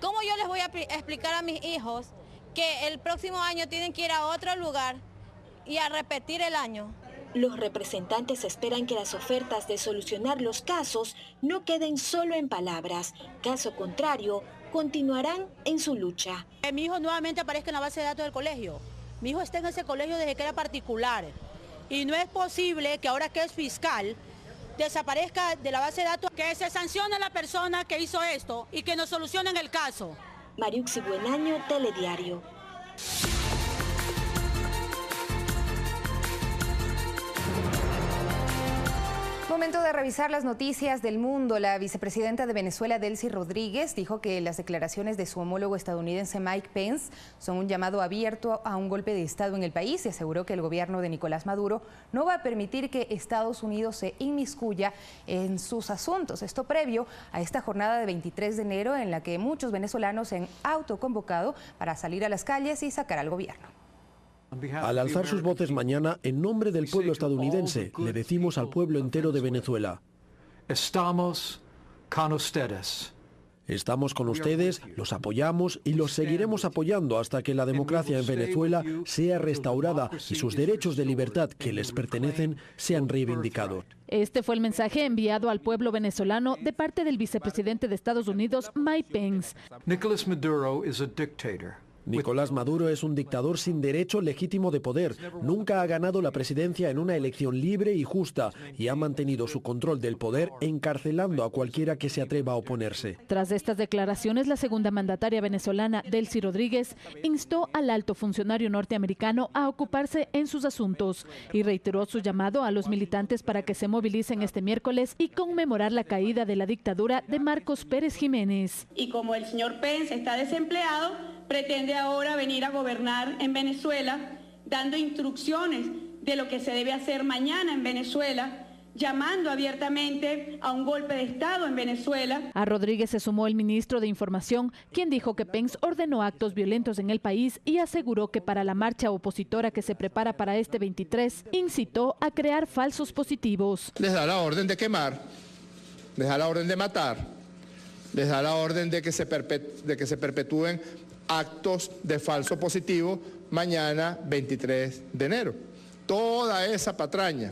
¿Cómo yo les voy a explicar a mis hijos que el próximo año tienen que ir a otro lugar y a repetir el año? Los representantes esperan que las ofertas de solucionar los casos no queden solo en palabras. Caso contrario, continuarán en su lucha. Que mi hijo nuevamente aparezca en la base de datos del colegio. Mi hijo está en ese colegio desde que era particular. Y no es posible que ahora que es fiscal desaparezca de la base de datos. Que se sancione a la persona que hizo esto y que nos solucionen el caso. Mariuxi Buenaño, Telediario. Momento de revisar las noticias del mundo. La vicepresidenta de Venezuela, Delcy Rodríguez, dijo que las declaraciones de su homólogo estadounidense Mike Pence son un llamado abierto a un golpe de Estado en el país y aseguró que el gobierno de Nicolás Maduro no va a permitir que Estados Unidos se inmiscuya en sus asuntos. Esto previo a esta jornada de 23 de enero en la que muchos venezolanos se han autoconvocado para salir a las calles y sacar al gobierno. Al alzar sus voces mañana, en nombre del pueblo estadounidense, le decimos al pueblo entero de Venezuela: estamos con ustedes. Estamos con ustedes, los apoyamos y los seguiremos apoyando hasta que la democracia en Venezuela sea restaurada y sus derechos de libertad que les pertenecen sean reivindicados. Este fue el mensaje enviado al pueblo venezolano de parte del vicepresidente de Estados Unidos, Mike Pence. Nicolás Maduro es un dictador. Nicolás Maduro es un dictador sin derecho legítimo de poder. Nunca ha ganado la presidencia en una elección libre y justa y ha mantenido su control del poder encarcelando a cualquiera que se atreva a oponerse. Tras estas declaraciones, la segunda mandataria venezolana, Delcy Rodríguez, instó al alto funcionario norteamericano a ocuparse en sus asuntos y reiteró su llamado a los militantes para que se movilicen este miércoles y conmemorar la caída de la dictadura de Marcos Pérez Jiménez. Y como el señor Pence está desempleado, pretende ahora venir a gobernar en Venezuela, dando instrucciones de lo que se debe hacer mañana en Venezuela, llamando abiertamente a un golpe de Estado en Venezuela. A Rodríguez se sumó el ministro de Información, quien dijo que Pence ordenó actos violentos en el país y aseguró que para la marcha opositora que se prepara para este 23, incitó a crear falsos positivos. Les da la orden de quemar, les da la orden de matar, les da la orden de que se perpetúen actos de falso positivo mañana 23 de enero. Toda esa patraña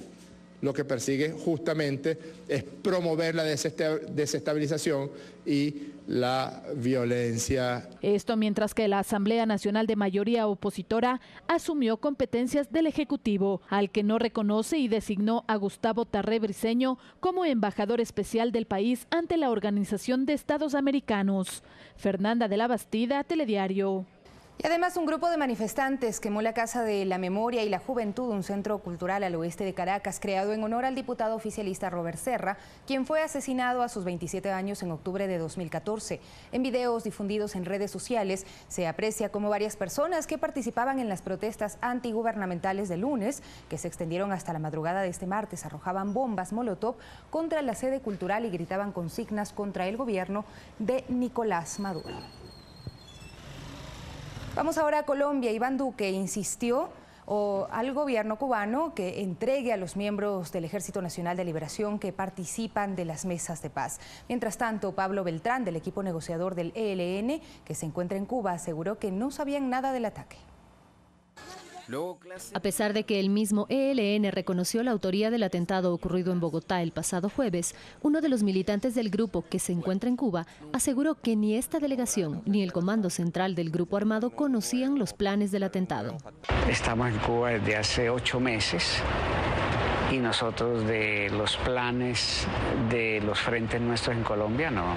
lo que persigue justamente es promover la desestabilización y la violencia. Esto mientras que la Asamblea Nacional de mayoría opositora asumió competencias del Ejecutivo, al que no reconoce y designó a Gustavo Tarré Briceño como embajador especial del país ante la Organización de Estados Americanos. Fernanda de la Bastida, Telediario. Y además un grupo de manifestantes quemó la Casa de la Memoria y la Juventud, un centro cultural al oeste de Caracas, creado en honor al diputado oficialista Robert Serra, quien fue asesinado a sus 27 años en octubre de 2014. En videos difundidos en redes sociales se aprecia cómo varias personas que participaban en las protestas antigubernamentales de lunes, que se extendieron hasta la madrugada de este martes, arrojaban bombas molotov contra la sede cultural y gritaban consignas contra el gobierno de Nicolás Maduro. Vamos ahora a Colombia. Iván Duque insistió al gobierno cubano que entregue a los miembros del Ejército Nacional de Liberación que participan de las mesas de paz. Mientras tanto, Pablo Beltrán, del equipo negociador del ELN, que se encuentra en Cuba, aseguró que no sabían nada del ataque. A pesar de que el mismo ELN reconoció la autoría del atentado ocurrido en Bogotá el pasado jueves, uno de los militantes del grupo que se encuentra en Cuba aseguró que ni esta delegación ni el comando central del grupo armado conocían los planes del atentado. Estamos en Cuba desde hace 8 meses y nosotros de los planes de los frentes nuestros en Colombia no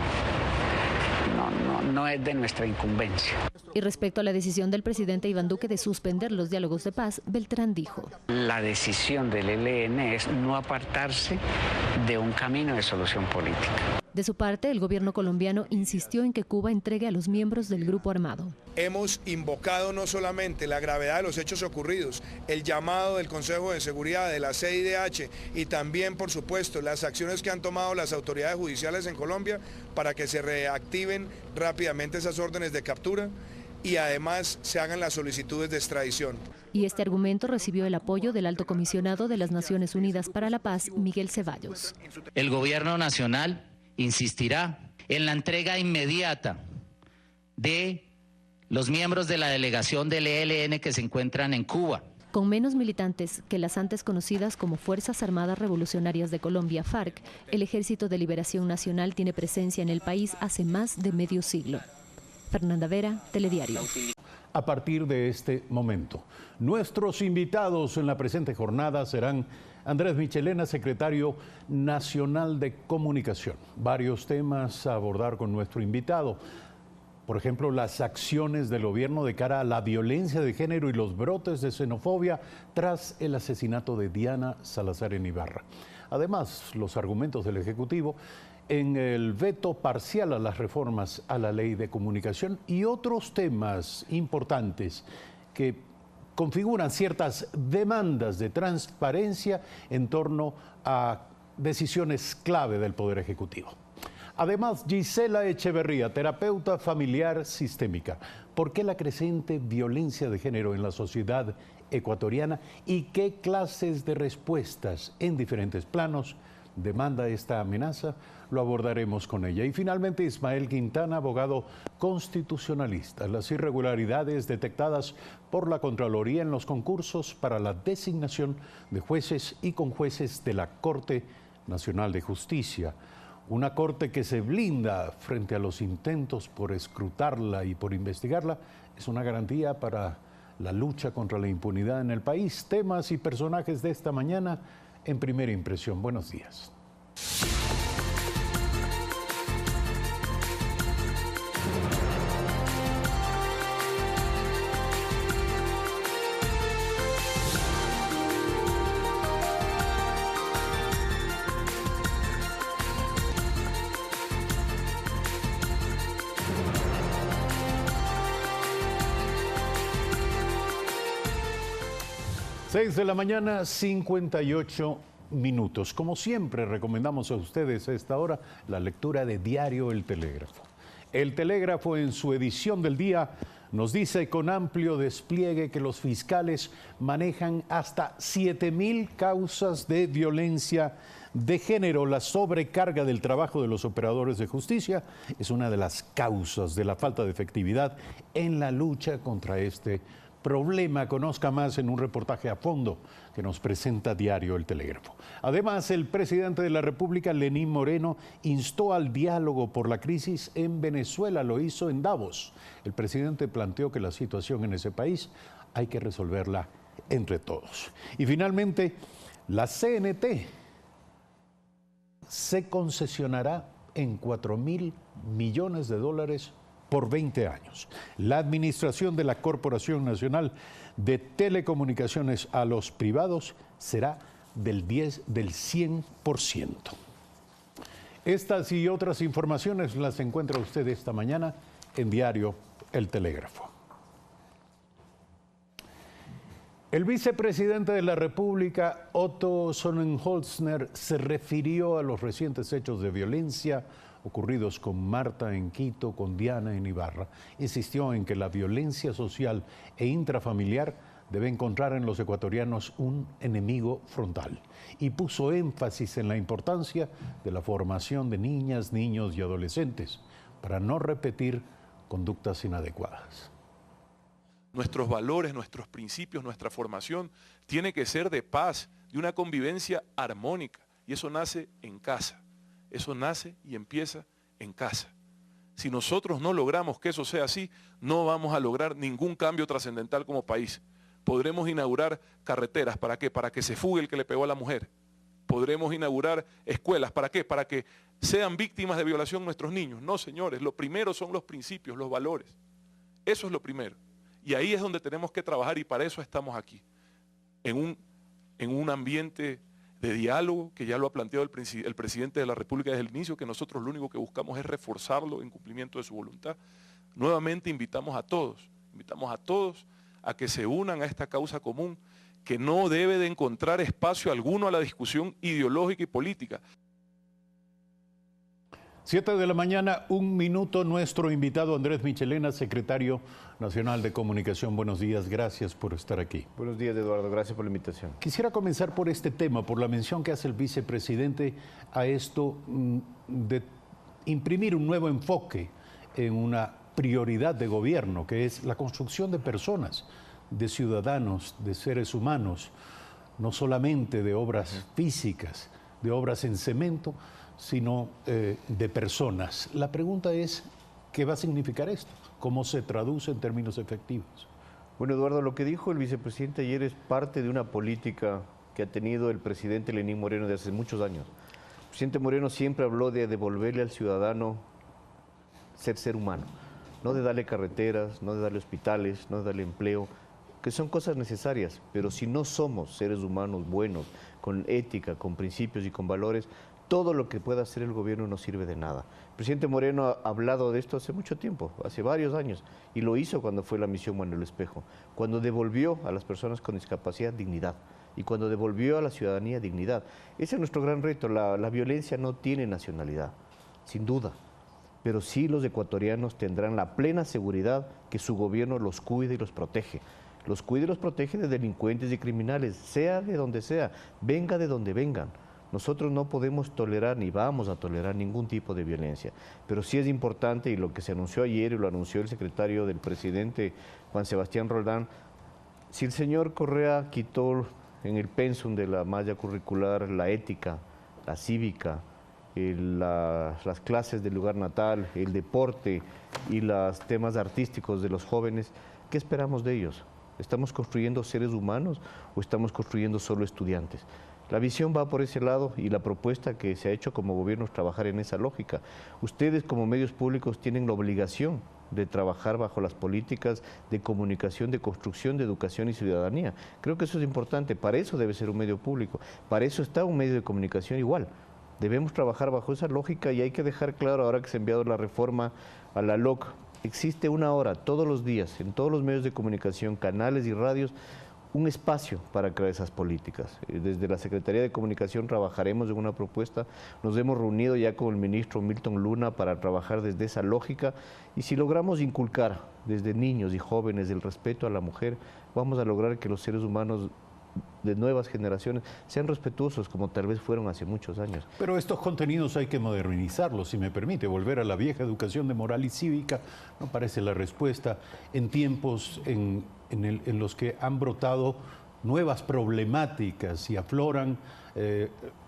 es de nuestra incumbencia. Y respecto a la decisión del presidente Iván Duque de suspender los diálogos de paz, Beltrán dijo: la decisión del ELN es no apartarse de un camino de solución política. De su parte, el gobierno colombiano insistió en que Cuba entregue a los miembros del grupo armado. Hemos invocado no solamente la gravedad de los hechos ocurridos, el llamado del Consejo de Seguridad, de la CIDH y también, por supuesto, las acciones que han tomado las autoridades judiciales en Colombia para que se reactiven rápidamente esas órdenes de captura y además se hagan las solicitudes de extradición. Y este argumento recibió el apoyo del Alto Comisionado de las Naciones Unidas para la Paz, Miguel Ceballos. El gobierno nacional insistirá en la entrega inmediata de los miembros de la delegación del ELN que se encuentran en Cuba. Con menos militantes que las antes conocidas como Fuerzas Armadas Revolucionarias de Colombia, FARC, el Ejército de Liberación Nacional tiene presencia en el país hace más de medio siglo. Fernanda Vera, Telediario. A partir de este momento, nuestros invitados en la presente jornada serán Andrés Michelena, secretario nacional de Comunicación. Varios temas a abordar con nuestro invitado. Por ejemplo, las acciones del gobierno de cara a la violencia de género y los brotes de xenofobia tras el asesinato de Diana Salazar en Ibarra. Además, los argumentos del Ejecutivo en el veto parcial a las reformas a la ley de comunicación y otros temas importantes que configuran ciertas demandas de transparencia en torno a decisiones clave del Poder Ejecutivo. Además, Gisela Echeverría, terapeuta familiar sistémica. ¿Por qué la creciente violencia de género en la sociedad ecuatoriana y qué clases de respuestas en diferentes planos demanda esta amenaza? Lo abordaremos con ella. Y finalmente, Ismael Quintana, abogado constitucionalista. Las irregularidades detectadas por la Contraloría en los concursos para la designación de jueces y conjueces de la Corte Nacional de Justicia. Una corte que se blinda frente a los intentos por escrutarla y por investigarla es una garantía para la lucha contra la impunidad en el país. Temas y personajes de esta mañana en Primera Impresión. Buenos días. Seis de la mañana, 58 minutos. Como siempre, recomendamos a ustedes a esta hora la lectura de Diario El Telégrafo. El Telégrafo, en su edición del día, nos dice con amplio despliegue que los fiscales manejan hasta 7,000 causas de violencia de género. La sobrecarga del trabajo de los operadores de justicia es una de las causas de la falta de efectividad en la lucha contra este problema. Conozca más en un reportaje a fondo que nos presenta Diario El Telégrafo. Además, el presidente de la República, Lenín Moreno, instó al diálogo por la crisis en Venezuela. Lo hizo en Davos. El presidente planteó que la situación en ese país hay que resolverla entre todos. Y finalmente, la CNT se concesionará en $4,000 millones por 20 años. La administración de la Corporación Nacional de Telecomunicaciones a los privados será del 100%. Estas y otras informaciones las encuentra usted esta mañana en Diario El Telégrafo. El vicepresidente de la República, Otto Sonnenholzner, se refirió a los recientes hechos de violencia ocurridos con Marta en Quito, con Diana en Ibarra. Insistió en que la violencia social e intrafamiliar debe encontrar en los ecuatorianos un enemigo frontal y puso énfasis en la importancia de la formación de niñas, niños y adolescentes para no repetir conductas inadecuadas. Nuestros valores, nuestros principios, nuestra formación tiene que ser de paz, de una convivencia armónica, y eso nace en casa. Eso nace y empieza en casa. Si nosotros no logramos que eso sea así, no vamos a lograr ningún cambio trascendental como país. Podremos inaugurar carreteras, ¿para qué? Para que se fugue el que le pegó a la mujer. Podremos inaugurar escuelas, ¿para qué? Para que sean víctimas de violación nuestros niños. No, señores, lo primero son los principios, los valores. Eso es lo primero. Y ahí es donde tenemos que trabajar y para eso estamos aquí. En un ambiente de diálogo que ya lo ha planteado el presidente de la República desde el inicio, que nosotros lo único que buscamos es reforzarlo en cumplimiento de su voluntad. Nuevamente invitamos a todos a que se unan a esta causa común que no debe de encontrar espacio alguno a la discusión ideológica y política. 7 de la mañana, 1 minuto, nuestro invitado Andrés Michelena, secretario nacional de Comunicación. Buenos días, gracias por estar aquí. Buenos días, Eduardo, gracias por la invitación. Quisiera comenzar por este tema, por la mención que hace el vicepresidente a esto de imprimir un nuevo enfoque en una prioridad de gobierno, que es la construcción de personas, de ciudadanos, de seres humanos, no solamente de obras físicas, de obras en cemento, sino de personas. La pregunta es, ¿qué va a significar esto? ¿Cómo se traduce en términos efectivos? Bueno, Eduardo, lo que dijo el vicepresidente ayer es parte de una política que ha tenido el presidente Lenín Moreno desde hace muchos años. El presidente Moreno siempre habló de devolverle al ciudadano ser humano, no de darle carreteras, no de darle hospitales, no de darle empleo, que son cosas necesarias, pero si no somos seres humanos buenos, con ética, con principios y con valores, todo lo que pueda hacer el gobierno no sirve de nada. El presidente Moreno ha hablado de esto hace mucho tiempo, hace varios años, y lo hizo cuando fue la misión Manuel Espejo, cuando devolvió a las personas con discapacidad dignidad y cuando devolvió a la ciudadanía dignidad. Ese es nuestro gran reto. La violencia no tiene nacionalidad, sin duda, pero sí los ecuatorianos tendrán la plena seguridad que su gobierno los cuide y los protege. Los cuide y los protege de delincuentes y criminales, sea de donde sea, venga de donde vengan. Nosotros no podemos tolerar ni vamos a tolerar ningún tipo de violencia, pero sí es importante, y lo que se anunció ayer y lo anunció el secretario del presidente Juan Sebastián Roldán, si el señor Correa quitó en el pensum de la malla curricular la ética, la cívica, las clases del lugar natal, el deporte y los temas artísticos de los jóvenes, ¿qué esperamos de ellos? ¿Estamos construyendo seres humanos o estamos construyendo solo estudiantes? La visión va por ese lado y la propuesta que se ha hecho como gobierno es trabajar en esa lógica. Ustedes como medios públicos tienen la obligación de trabajar bajo las políticas de comunicación, de construcción, de educación y ciudadanía. Creo que eso es importante, para eso debe ser un medio público, para eso está un medio de comunicación igual. Debemos trabajar bajo esa lógica y hay que dejar claro, ahora que se ha enviado la reforma a la LOC, existe una hora todos los días en todos los medios de comunicación, canales y radios, un espacio para crear esas políticas. Desde la Secretaría de Comunicación trabajaremos en una propuesta, nos hemos reunido ya con el ministro Milton Luna para trabajar desde esa lógica y si logramos inculcar desde niños y jóvenes el respeto a la mujer, vamos a lograr que los seres humanos de nuevas generaciones sean respetuosos como tal vez fueron hace muchos años. Pero estos contenidos hay que modernizarlos, si me permite. Volver a la vieja educación de moral y cívica no parece la respuesta en tiempos en los que han brotado nuevas problemáticas y afloran,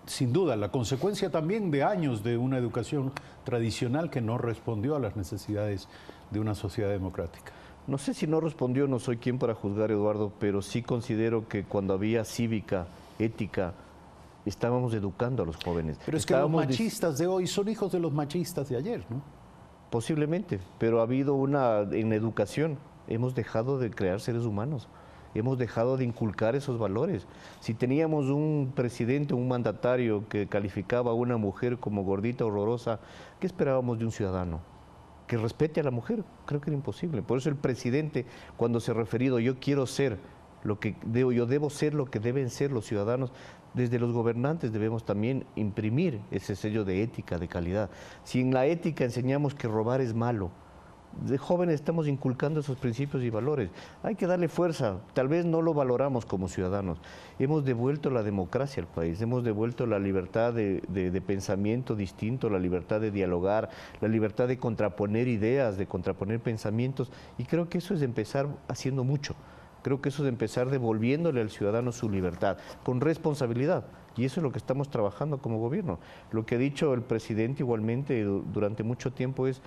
sin duda, la consecuencia también de años de una educación tradicional que no respondió a las necesidades de una sociedad democrática. No sé si no respondió, no soy quien para juzgar, Eduardo, pero sí considero que cuando había cívica, ética, estábamos educando a los jóvenes. Pero es que los machistas de hoy son hijos de los machistas de ayer, ¿no? Posiblemente, pero ha habido en educación, hemos dejado de crear seres humanos, hemos dejado de inculcar esos valores. Si teníamos un presidente, un mandatario que calificaba a una mujer como gordita, horrorosa, ¿qué esperábamos de un ciudadano? Que respete a la mujer, creo que era imposible. Por eso el presidente, cuando se ha referido, yo quiero ser yo debo ser lo que deben ser los ciudadanos, desde los gobernantes debemos también imprimir ese sello de ética, de calidad. Si en la ética enseñamos que robar es malo, de jóvenes estamos inculcando esos principios y valores. Hay que darle fuerza, tal vez no lo valoramos como ciudadanos. Hemos devuelto la democracia al país, hemos devuelto la libertad de pensamiento distinto, la libertad de dialogar, la libertad de contraponer ideas, de contraponer pensamientos, y creo que eso es empezar haciendo mucho. Creo que eso es empezar devolviéndole al ciudadano su libertad, con responsabilidad. Y eso es lo que estamos trabajando como gobierno. Lo que ha dicho el presidente igualmente durante mucho tiempo es,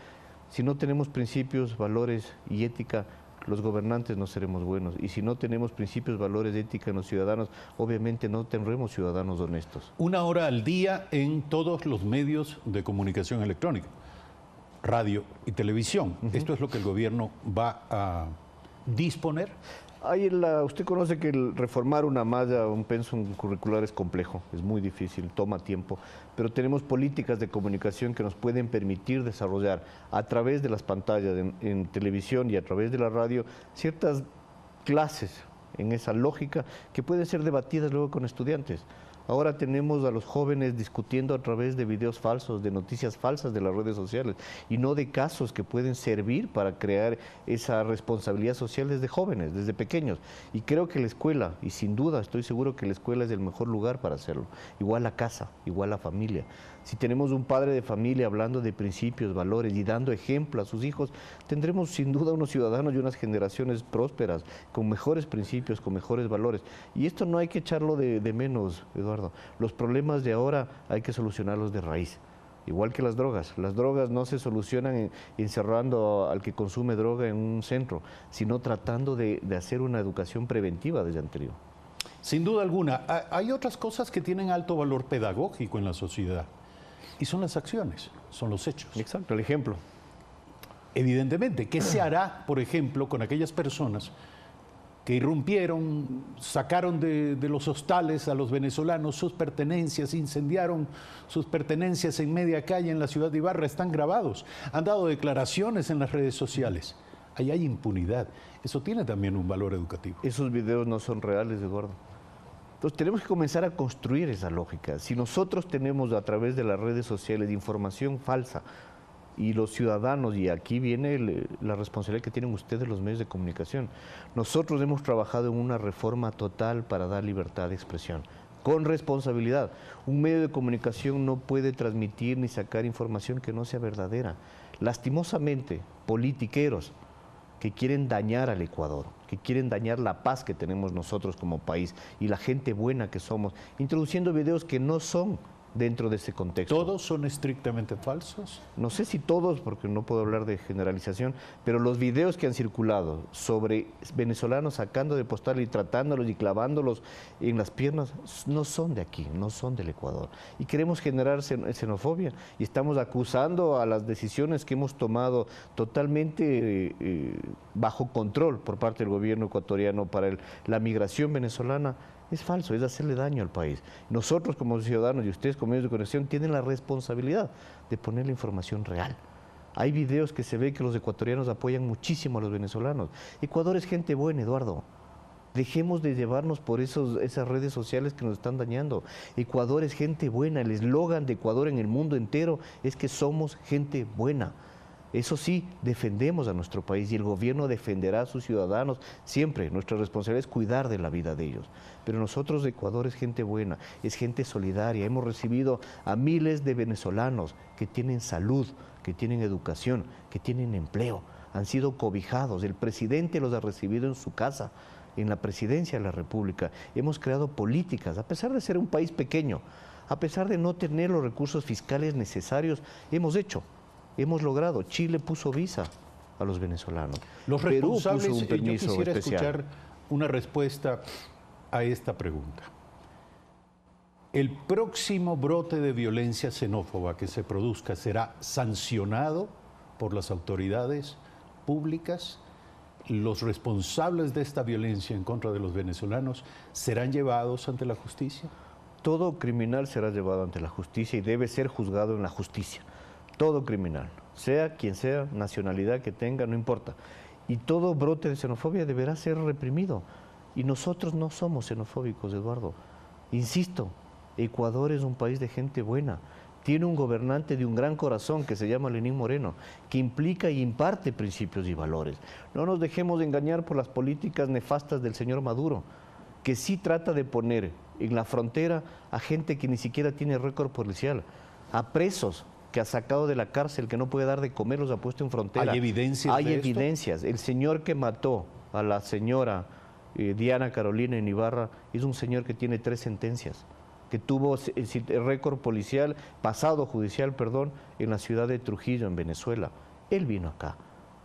si no tenemos principios, valores y ética, los gobernantes no seremos buenos. Y si no tenemos principios, valores, ética en los ciudadanos, obviamente no tendremos ciudadanos honestos. 1 hora al día en todos los medios de comunicación electrónica, radio y televisión. ¿Esto es lo que el gobierno va a disponer? Usted conoce que reformar una malla, un pensum curricular es complejo, es muy difícil, toma tiempo, pero tenemos políticas de comunicación que nos pueden permitir desarrollar a través de las pantallas en televisión y a través de la radio ciertas clases en esa lógica que pueden ser debatidas luego con estudiantes. Ahora tenemos a los jóvenes discutiendo a través de videos falsos, de noticias falsas de las redes sociales y no de casos que pueden servir para crear esa responsabilidad social desde jóvenes, desde pequeños. Y creo que la escuela, y sin duda estoy seguro que la escuela es el mejor lugar para hacerlo. Igual la casa, igual la familia. Si tenemos un padre de familia hablando de principios, valores y dando ejemplo a sus hijos, tendremos sin duda unos ciudadanos y unas generaciones prósperas, con mejores principios, con mejores valores. Y esto no hay que echarlo de menos, Eduardo. Los problemas de ahora hay que solucionarlos de raíz. Igual que las drogas no se solucionan encerrando al que consume droga en un centro, sino tratando de hacer una educación preventiva desde anterior. Sin duda alguna, hay otras cosas que tienen alto valor pedagógico en la sociedad. Y son las acciones, son los hechos. Exacto, el ejemplo. Evidentemente, ¿qué se hará, por ejemplo, con aquellas personas que irrumpieron, sacaron de los hostales a los venezolanos sus pertenencias, incendiaron sus pertenencias en media calle en la ciudad de Ibarra? Están grabados, han dado declaraciones en las redes sociales. Ahí hay impunidad. Eso tiene también un valor educativo. Esos videos no son reales, Eduardo. Entonces tenemos que comenzar a construir esa lógica. Si nosotros tenemos a través de las redes sociales información falsa y los ciudadanos, y aquí viene la responsabilidad que tienen ustedes los medios de comunicación, nosotros hemos trabajado en una reforma total para dar libertad de expresión, con responsabilidad. Un medio de comunicación no puede transmitir ni sacar información que no sea verdadera. Lastimosamente, politiqueros que quieren dañar al Ecuador, que quieren dañar la paz que tenemos nosotros como país y la gente buena que somos, introduciendo videos que no son dentro de ese contexto. ¿Todos son estrictamente falsos? No sé si todos, porque no puedo hablar de generalización, pero los videos que han circulado sobre venezolanos sacando de postal y tratándolos y clavándolos en las piernas no son de aquí, no son del Ecuador. Y queremos generar xenofobia y estamos acusando a las decisiones que hemos tomado totalmente bajo control por parte del gobierno ecuatoriano para la migración venezolana. Es falso, es hacerle daño al país. Nosotros como ciudadanos y ustedes como medios de conexión tienen la responsabilidad de poner la información real. Hay videos que se ve que los ecuatorianos apoyan muchísimo a los venezolanos. Ecuador es gente buena, Eduardo. Dejemos de llevarnos por esas redes sociales que nos están dañando. Ecuador es gente buena. El eslogan de Ecuador en el mundo entero es que somos gente buena. Eso sí, defendemos a nuestro país y el gobierno defenderá a sus ciudadanos siempre. Nuestra responsabilidad es cuidar de la vida de ellos. Pero nosotros, Ecuador, es gente buena, es gente solidaria. Hemos recibido a miles de venezolanos que tienen salud, que tienen educación, que tienen empleo. Han sido cobijados. El presidente los ha recibido en su casa, en la presidencia de la República. Hemos creado políticas, a pesar de ser un país pequeño, a pesar de no tener los recursos fiscales necesarios, hemos logrado. Chile puso visa a los venezolanos. Los responsables, Perú puso un permiso yo quisiera especial. Escuchar una respuesta a esta pregunta. ¿El próximo brote de violencia xenófoba que se produzca será sancionado por las autoridades públicas? ¿Los responsables de esta violencia en contra de los venezolanos serán llevados ante la justicia? Todo criminal será llevado ante la justicia y debe ser juzgado en la justicia. Todo criminal, sea quien sea, nacionalidad que tenga, no importa. Y todo brote de xenofobia deberá ser reprimido. Y nosotros no somos xenofóbicos, Eduardo. Insisto, Ecuador es un país de gente buena. Tiene un gobernante de un gran corazón que se llama Lenín Moreno, que implica y imparte principios y valores. No nos dejemos de engañar por las políticas nefastas del señor Maduro, que sí trata de poner en la frontera a gente que ni siquiera tiene récord policial, a presos que ha sacado de la cárcel, que no puede dar de comer, los ha puesto en frontera. ¿Hay evidencias Hay de esto? evidencias. El señor que mató a la señora Diana Carolina en Ibarra es un señor que tiene 3 sentencias, que tuvo el récord policial, pasado judicial, perdón, en la ciudad de Trujillo, en Venezuela. Él vino acá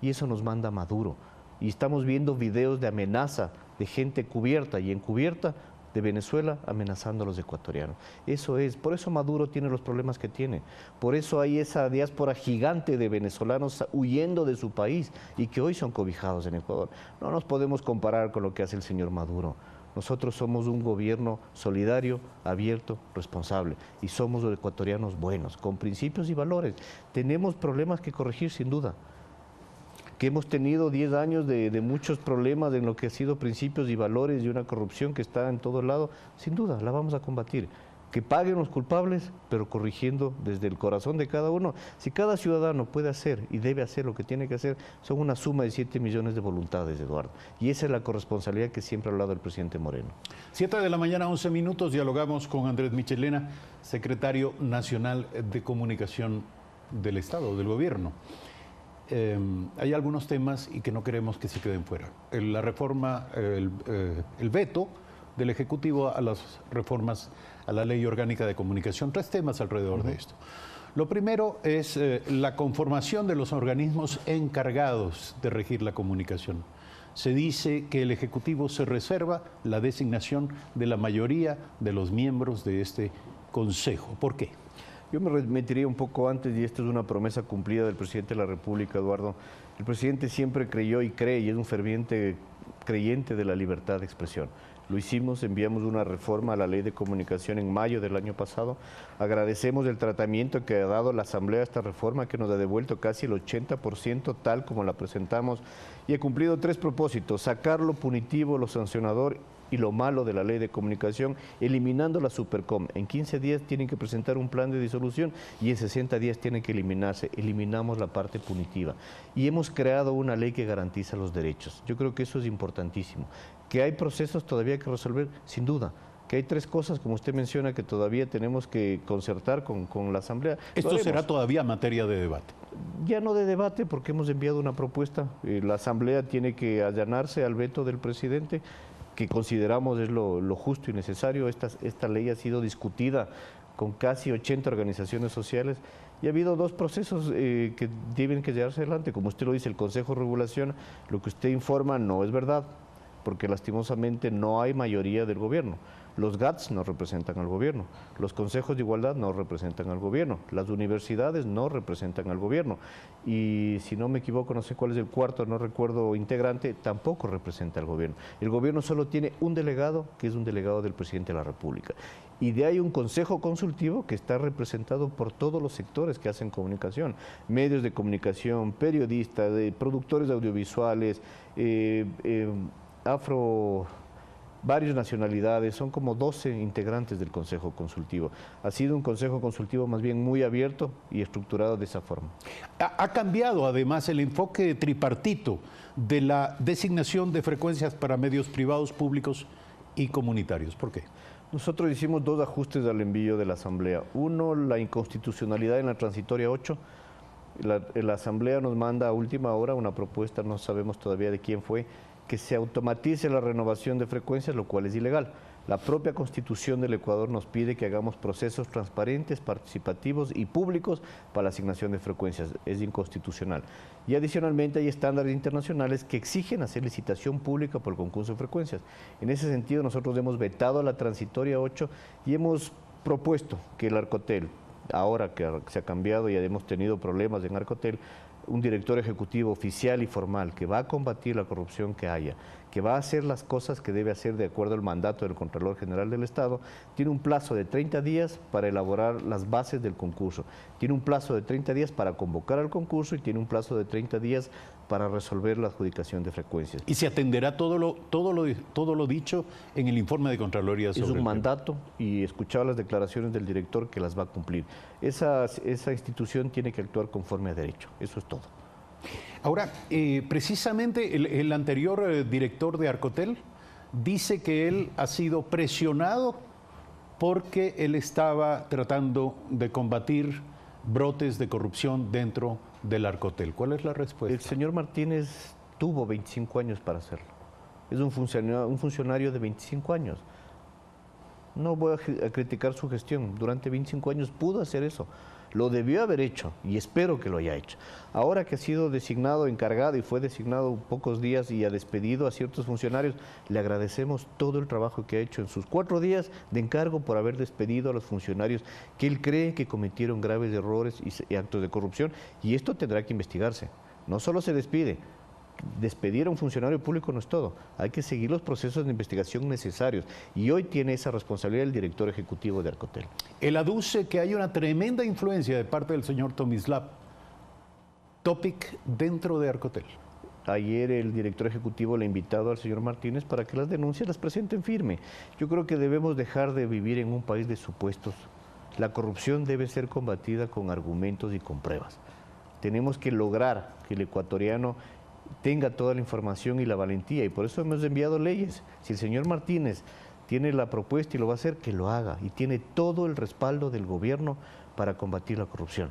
y eso nos manda Maduro. Y estamos viendo videos de amenaza de gente cubierta y encubierta de Venezuela amenazando a los ecuatorianos. Eso es, por eso Maduro tiene los problemas que tiene. Por eso hay esa diáspora gigante de venezolanos huyendo de su país y que hoy son cobijados en Ecuador. No nos podemos comparar con lo que hace el señor Maduro. Nosotros somos un gobierno solidario, abierto, responsable y somos los ecuatorianos buenos, con principios y valores. Tenemos problemas que corregir sin duda, que hemos tenido 10 años de muchos problemas en lo que ha sido principios y valores y una corrupción que está en todo lado, sin duda la vamos a combatir. Que paguen los culpables, pero corrigiendo desde el corazón de cada uno. Si cada ciudadano puede hacer y debe hacer lo que tiene que hacer, son una suma de 7 millones de voluntades, Eduardo. Y esa es la corresponsabilidad que siempre ha hablado el presidente Moreno. 7 de la mañana, 11 minutos, dialogamos con Andrés Michelena, secretario nacional de Comunicación del Estado, del Gobierno. Hay algunos temas y que no queremos que se queden fuera. La reforma, el veto del Ejecutivo a las reformas a la Ley Orgánica de Comunicación. 3 temas alrededor de esto. Lo primero es la conformación de los organismos encargados de regir la comunicación. Se dice que el Ejecutivo se reserva la designación de la mayoría de los miembros de este Consejo. ¿Por qué? Yo me remitiría un poco antes, y esto es una promesa cumplida del presidente de la República, Eduardo. El presidente siempre creyó y cree, y es un ferviente creyente de la libertad de expresión. Lo hicimos, enviamos una reforma a la Ley de Comunicación en mayo del año pasado. Agradecemos el tratamiento que ha dado la Asamblea a esta reforma, que nos ha devuelto casi el 80% tal como la presentamos, y ha cumplido 3 propósitos: sacar lo punitivo, lo sancionador y lo malo de la Ley de Comunicación, eliminando la Supercom. En 15 días tienen que presentar un plan de disolución y en 60 días tienen que eliminarse. Eliminamos la parte punitiva. Y hemos creado una ley que garantiza los derechos. Yo creo que eso es importantísimo. Que hay procesos todavía que resolver, sin duda. Que hay 3 cosas, como usted menciona, que todavía tenemos que concertar con la Asamblea. ¿Esto será todavía materia de debate? Ya no de debate, porque hemos enviado una propuesta. La Asamblea tiene que allanarse al veto del presidente, que consideramos es lo justo y necesario. Esta ley ha sido discutida con casi 80 organizaciones sociales y ha habido 2 procesos que deben que llevarse adelante. Como usted lo dice, el Consejo de Regulación, lo que usted informa no es verdad, porque lastimosamente no hay mayoría del gobierno. Los GATS no representan al gobierno, los consejos de igualdad no representan al gobierno, las universidades no representan al gobierno y, si no me equivoco, no sé cuál es el cuarto, no recuerdo, integrante, tampoco representa al gobierno. El gobierno solo tiene un delegado, que es un delegado del presidente de la República. Y de ahí un consejo consultivo que está representado por todos los sectores que hacen comunicación, medios de comunicación, periodistas, productores audiovisuales, varias nacionalidades, son como 12 integrantes del Consejo Consultivo. Ha sido un Consejo Consultivo más bien muy abierto y estructurado de esa forma. Ha cambiado además el enfoque tripartito de la designación de frecuencias para medios privados, públicos y comunitarios. ¿Por qué? Nosotros hicimos 2 ajustes al envío de la Asamblea. Uno, la inconstitucionalidad en la transitoria 8. La Asamblea nos manda a última hora una propuesta, no sabemos todavía de quién fue, que se automatice la renovación de frecuencias, lo cual es ilegal. La propia Constitución del Ecuador nos pide que hagamos procesos transparentes, participativos y públicos para la asignación de frecuencias. Es inconstitucional. Y adicionalmente hay estándares internacionales que exigen hacer licitación pública por el concurso de frecuencias. En ese sentido, nosotros hemos vetado la transitoria 8 y hemos propuesto que el Arcotel, ahora que se ha cambiado y hemos tenido problemas en Arcotel, un director ejecutivo oficial y formal que va a combatir la corrupción que haya, que va a hacer las cosas que debe hacer de acuerdo al mandato del Contralor General del Estado, tiene un plazo de 30 días para elaborar las bases del concurso, tiene un plazo de 30 días para convocar al concurso y tiene un plazo de 30 días para resolver la adjudicación de frecuencias. ¿Y se atenderá todo lo dicho en el informe de Contraloría sobre es un mandato y escuchado las declaraciones del director que las va a cumplir. Esa institución tiene que actuar conforme a derecho, eso es todo. Ahora, precisamente el anterior director de Arcotel dice que él ha sido presionado porque él estaba tratando de combatir brotes de corrupción dentro del Arcotel. ¿Cuál es la respuesta? El señor Martínez tuvo 25 años para hacerlo. Es un funcionario de 25 años. No voy a criticar su gestión. Durante 25 años pudo hacer eso. Lo debió haber hecho y espero que lo haya hecho. Ahora que ha sido designado encargado y fue designado pocos días y ha despedido a ciertos funcionarios, le agradecemos todo el trabajo que ha hecho en sus 4 días de encargo por haber despedido a los funcionarios que él cree que cometieron graves errores y actos de corrupción, y esto tendrá que investigarse. No solo se despide. Despedir a un funcionario público no es todo, hay que seguir los procesos de investigación necesarios y hoy tiene esa responsabilidad el director ejecutivo de Arcotel. Él aduce que hay una tremenda influencia de parte del señor Tomislav Topic dentro de Arcotel. Ayer el director ejecutivo le ha invitado al señor Martínez para que las denuncias las presenten firme. Yo creo que debemos dejar de vivir en un país de supuestos. La corrupción debe ser combatida con argumentos y con pruebas. Tenemos que lograr que el ecuatoriano tenga toda la información y la valentía, y por eso hemos enviado leyes. Si el señor Martínez tiene la propuesta y lo va a hacer, que lo haga, y tiene todo el respaldo del gobierno para combatir la corrupción.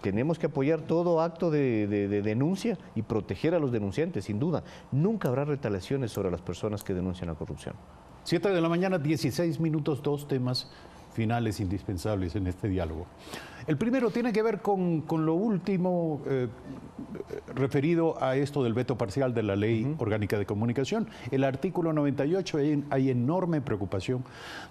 Tenemos que apoyar todo acto de denuncia y proteger a los denunciantes, sin duda. Nunca habrá retaliaciones sobre las personas que denuncian la corrupción. 7 de la mañana, 16 minutos, 2 temas finales indispensables en este diálogo. El primero tiene que ver con lo último referido a esto del veto parcial de la Ley Orgánica de Comunicación. El artículo 98, hay enorme preocupación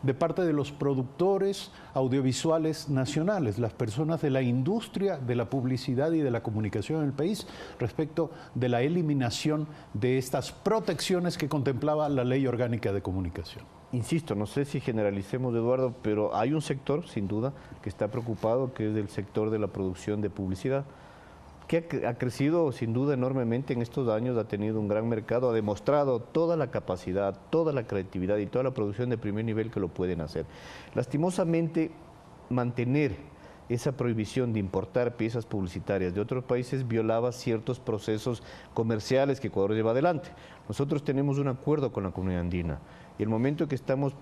de parte de los productores audiovisuales nacionales, las personas de la industria de la publicidad y de la comunicación en el país, respecto de la eliminación de estas protecciones que contemplaba la Ley Orgánica de Comunicación. Insisto, no sé si generalicemos, Eduardo, pero hay un sector, sin duda, que está preocupado, que es el sector de la producción de publicidad, que ha crecido, sin duda, enormemente en estos años, ha tenido un gran mercado, ha demostrado toda la capacidad, toda la creatividad y toda la producción de primer nivel que lo pueden hacer. Lastimosamente, mantener esa prohibición de importar piezas publicitarias de otros países violaba ciertos procesos comerciales que Ecuador lleva adelante. Nosotros tenemos un acuerdo con la Comunidad Andina y el momento que estamos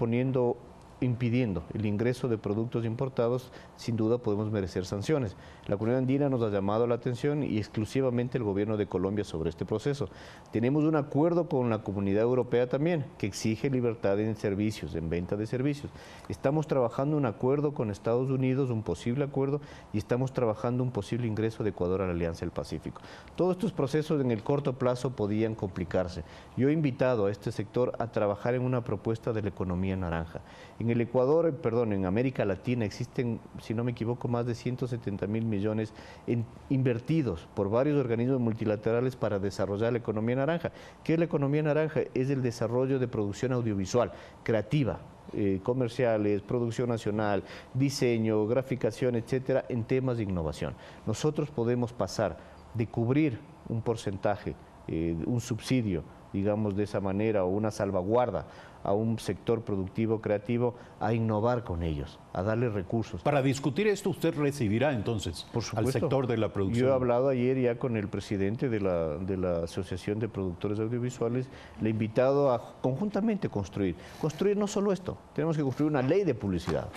impidiendo el ingreso de productos importados, sin duda podemos merecer sanciones. La Comunidad Andina nos ha llamado la atención y exclusivamente el gobierno de Colombia sobre este proceso. Tenemos un acuerdo con la Comunidad Europea también, que exige libertad en servicios, en venta de servicios. Estamos trabajando un acuerdo con Estados Unidos, un posible acuerdo, y estamos trabajando un posible ingreso de Ecuador a la Alianza del Pacífico. Todos estos procesos en el corto plazo podían complicarse. Yo he invitado a este sector a trabajar en una propuesta de la economía naranja. En el Ecuador, en América Latina existen, si no me equivoco, más de 170.000 millones invertidos por varios organismos multilaterales para desarrollar la economía naranja. ¿Qué es la economía naranja? Es el desarrollo de producción audiovisual, creativa, comerciales, producción nacional, diseño, graficación, etcétera, en temas de innovación. Nosotros podemos pasar de cubrir un porcentaje, un subsidio, digamos de esa manera, o una salvaguarda a un sector productivo, creativo, a innovar con ellos, a darles recursos. Para discutir esto, usted recibirá entonces al sector de la producción. Yo he hablado ayer ya con el presidente de la Asociación de Productores Audiovisuales, le he invitado a conjuntamente construir no solo esto, tenemos que construir una ley de publicidad.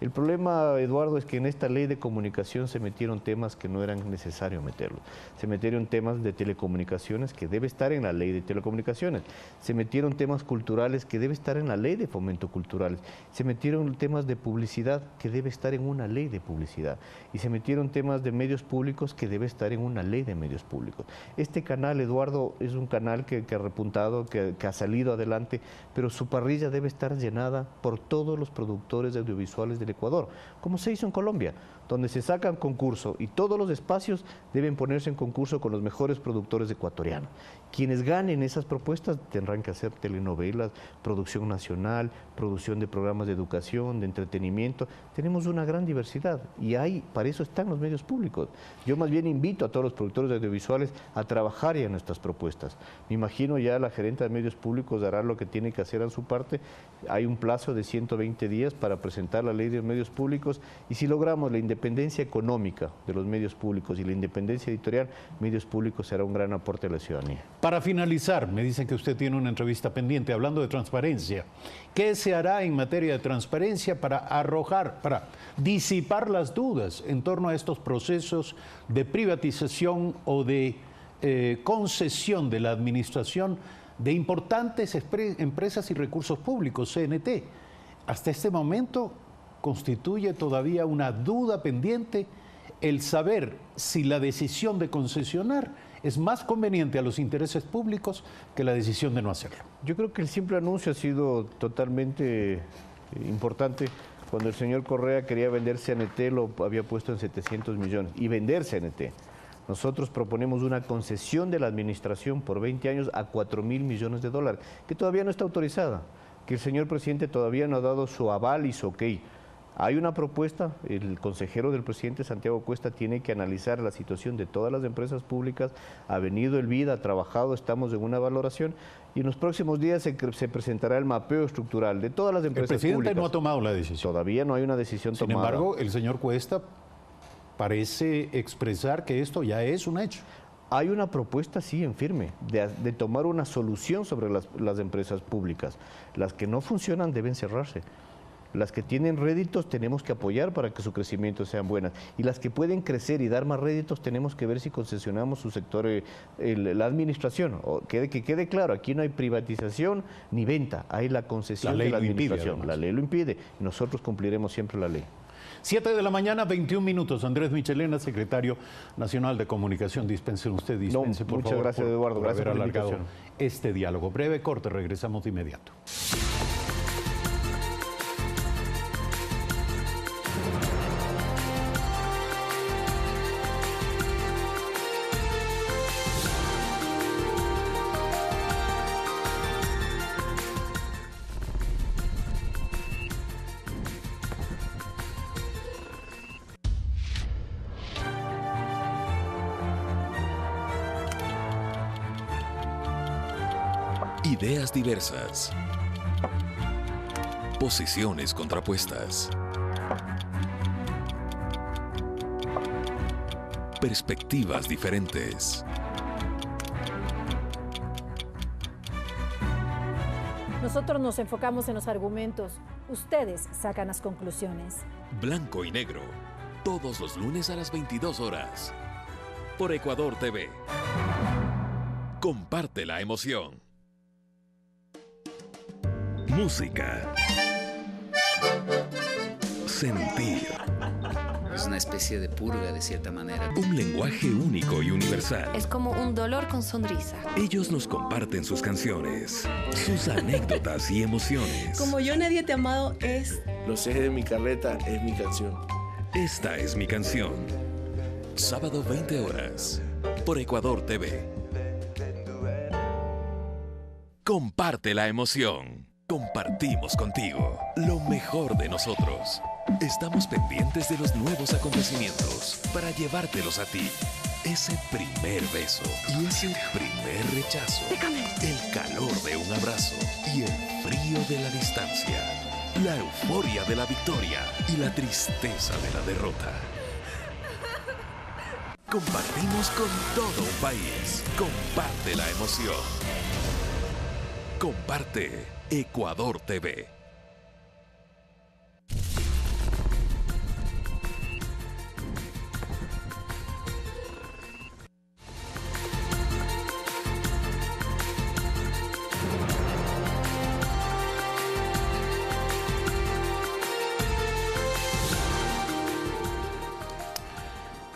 El problema, Eduardo, es que en esta ley de comunicación se metieron temas que no eran necesarios meterlos. Se metieron temas de telecomunicaciones que debe estar en la ley de telecomunicaciones. Se metieron temas culturales que debe estar en la ley de fomento cultural. Se metieron temas de publicidad que debe estar en una ley de publicidad. Y se metieron temas de medios públicos que debe estar en una ley de medios públicos. Este canal, Eduardo, es un canal que ha repuntado, que ha salido adelante, pero su parrilla debe estar llenada por todos los productores audiovisuales del Ecuador, como se hizo en Colombia. donde se sacan concurso y todos los espacios deben ponerse en concurso con los mejores productores ecuatorianos. Quienes ganen esas propuestas tendrán que hacer telenovelas, producción nacional, producción de programas de educación, de entretenimiento. Tenemos una gran diversidad y para eso están los medios públicos. Yo más bien invito a todos los productores audiovisuales a trabajar ya en nuestras propuestas. Me imagino ya la gerente de medios públicos hará lo que tiene que hacer a su parte. Hay un plazo de 120 días para presentar la ley de medios públicos y si logramos la independencia económica de los medios públicos y la independencia editorial, medios públicos será un gran aporte a la ciudadanía. Para finalizar, me dicen que usted tiene una entrevista pendiente hablando de transparencia. ¿Qué se hará en materia de transparencia para disipar las dudas en torno a estos procesos de privatización o de concesión de la administración de importantes empresas y recursos públicos, CNT? Hasta este momento constituye todavía una duda pendiente el saber si la decisión de concesionar es más conveniente a los intereses públicos que la decisión de no hacerlo. Yo creo que el simple anuncio ha sido totalmente importante. Cuando el señor Correa quería vender CNT, lo había puesto en 700 millones y vender CNT. Nosotros proponemos una concesión de la administración por 20 años a 4.000 millones de dólares, que todavía no está autorizada, que el señor presidente todavía no ha dado su aval y su ok. Hay una propuesta, el consejero del presidente Santiago Cuesta tiene que analizar la situación de todas las empresas públicas, ha venido el BID, ha trabajado, estamos en una valoración y en los próximos días se presentará el mapeo estructural de todas las empresas públicas. El presidente no ha tomado la decisión. Todavía no hay una decisión tomada. Sin embargo, el señor Cuesta parece expresar que esto ya es un hecho. Hay una propuesta, sí, en firme, de tomar una solución sobre las empresas públicas. Las que no funcionan deben cerrarse. Las que tienen réditos tenemos que apoyar para que su crecimiento sean buenas. Y las que pueden crecer y dar más réditos tenemos que ver si concesionamos su sector, la administración. Que quede claro, aquí no hay privatización ni venta, hay la concesión de la administración. La ley lo impide y nosotros cumpliremos siempre la ley. 7 de la mañana, 21 minutos. Andrés Michelena, secretario nacional de comunicación. Dispense usted, por favor. Muchas gracias, Eduardo. Gracias por haber alargado este diálogo. Breve corte, regresamos de inmediato. Ideas diversas. Posiciones contrapuestas. Perspectivas diferentes. Nosotros nos enfocamos en los argumentos. Ustedes sacan las conclusiones. Blanco y negro. Todos los lunes a las 22 horas. Por Ecuador TV. Comparte la emoción. Música. Sentir. Es una especie de purga de cierta manera. Un lenguaje único y universal. Es como un dolor con sonrisa. Ellos nos comparten sus canciones, sus anécdotas y emociones. Como yo nadie te ha amado es... Los ejes de mi carreta es mi canción. Esta es mi canción. Sábado 20 horas. Por Ecuador TV. Comparte la emoción. Compartimos contigo lo mejor de nosotros. Estamos pendientes de los nuevos acontecimientos para llevártelos a ti. Ese primer beso y ese primer rechazo. El calor de un abrazo y el frío de la distancia. La euforia de la victoria y la tristeza de la derrota. Compartimos con todo un país. Comparte la emoción. Comparte Ecuador TV.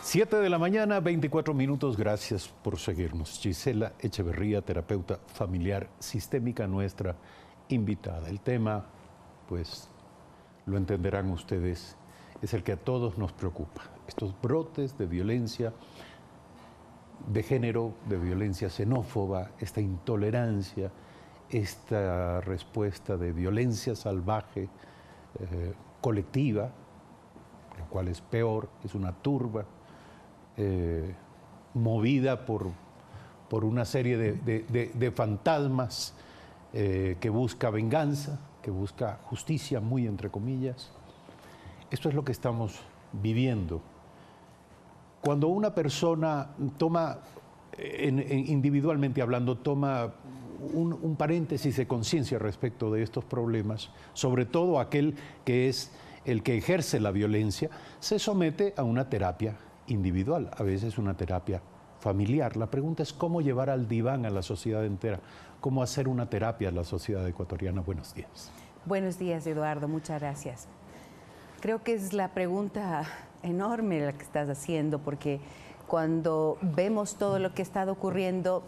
Siete de la mañana, 24 minutos. Gracias por seguirnos. Gisela Echeverría, terapeuta familiar sistémica, nuestra invitada. El tema, pues, lo entenderán ustedes, es el que a todos nos preocupa. Estos brotes de violencia de género, de violencia xenófoba, esta intolerancia, esta respuesta de violencia salvaje, colectiva, lo cual es peor, es una turba, movida por una serie de fantasmas que busca venganza, que busca justicia, muy entre comillas. Esto es lo que estamos viviendo. Cuando una persona toma, individualmente hablando, toma un paréntesis de conciencia respecto de estos problemas, sobre todo aquel que es el que ejerce la violencia, se somete a una terapia individual, a veces una terapia familiar. La pregunta es cómo llevar al diván a la sociedad entera, cómo hacer una terapia a la sociedad ecuatoriana. Buenos días. Buenos días, Eduardo, muchas gracias. Creo que es la pregunta enorme la que estás haciendo, porque cuando vemos todo lo que ha estado ocurriendo,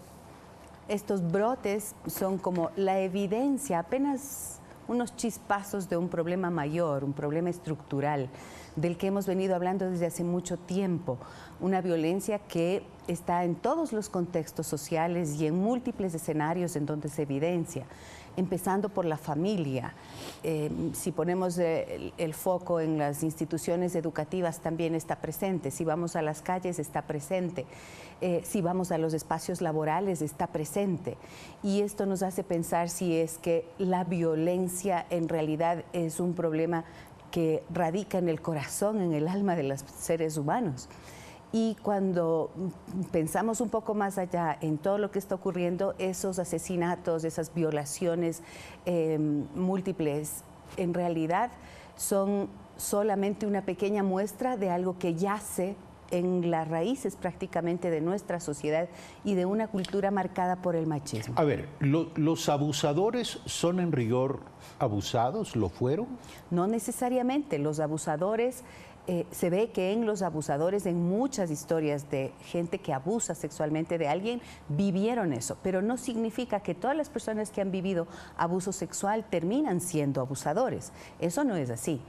estos brotes son como la evidencia, apenas unos chispazos de un problema mayor, un problema estructural, del que hemos venido hablando desde hace mucho tiempo. Una violencia que está en todos los contextos sociales y en múltiples escenarios en donde se evidencia, empezando por la familia. Si ponemos el foco en las instituciones educativas, también está presente. Si vamos a las calles, está presente. Si vamos a los espacios laborales, está presente. Y esto nos hace pensar si es que la violencia en realidad es un problema que radica en el corazón, en el alma de los seres humanos. Y cuando pensamos un poco más allá en todo lo que está ocurriendo, esos asesinatos, esas violaciones múltiples, en realidad son solamente una pequeña muestra de algo que yace en las raíces prácticamente de nuestra sociedad y de una cultura marcada por el machismo. A ver, ¿los abusadores son en rigor abusados? ¿Lo fueron? No necesariamente. Los abusadores, se ve que en los abusadores, en muchas historias de gente que abusa sexualmente de alguien, vivieron eso, pero no significa que todas las personas que han vivido abuso sexual terminan siendo abusadores. Eso no es así.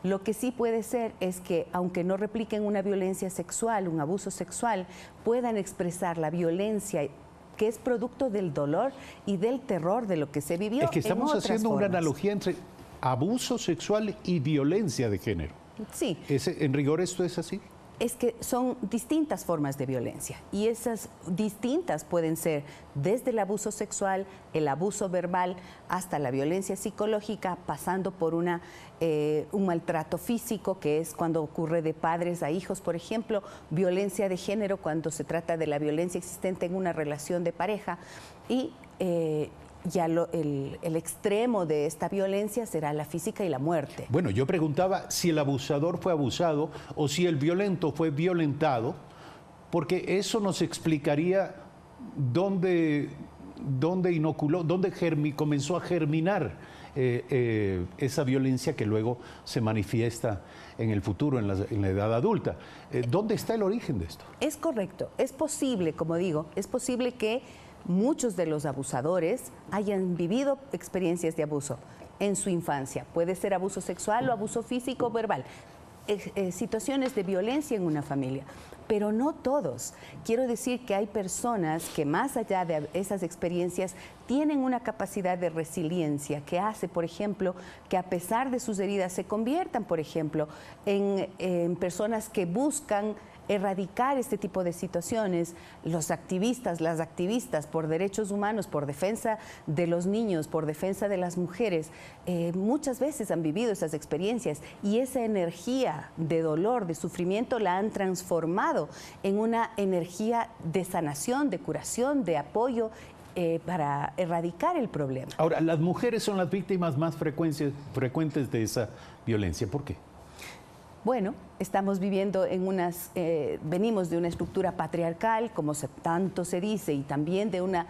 Lo que sí puede ser es que, aunque no repliquen una violencia sexual, un abuso sexual, puedan expresar la violencia que es producto del dolor y del terror de lo que se vivió. Es que estamos haciendo una analogía entre abuso sexual y violencia de género. Sí. ¿En rigor esto es así? Es que son distintas formas de violencia y esas distintas pueden ser desde el abuso sexual, el abuso verbal, hasta la violencia psicológica, pasando por un maltrato físico, que es cuando ocurre de padres a hijos, por ejemplo, violencia de género cuando se trata de la violencia existente en una relación de pareja y ya el extremo de esta violencia será la física y la muerte. Bueno, yo preguntaba si el abusador fue abusado o si el violento fue violentado, porque eso nos explicaría dónde inoculó, dónde comenzó a germinar esa violencia que luego se manifiesta en el futuro, en la edad adulta. ¿Dónde está el origen de esto? Es correcto, es posible, como digo, es posible que muchos de los abusadores hayan vivido experiencias de abuso en su infancia. Puede ser abuso sexual o abuso físico o verbal. Situaciones de violencia en una familia, pero no todos. Quiero decir que hay personas que más allá de esas experiencias tienen una capacidad de resiliencia que hace, por ejemplo, que a pesar de sus heridas se conviertan, por ejemplo, en personas que buscan erradicar este tipo de situaciones. Los activistas, las activistas por derechos humanos, por defensa de los niños, por defensa de las mujeres, muchas veces han vivido esas experiencias y esa energía de dolor, de sufrimiento, la han transformado en una energía de sanación, de curación, de apoyo para erradicar el problema. Ahora, las mujeres son las víctimas más frecuentes de esa violencia. ¿Por qué? Bueno, estamos viviendo venimos de una estructura patriarcal, como tanto se dice, y también de una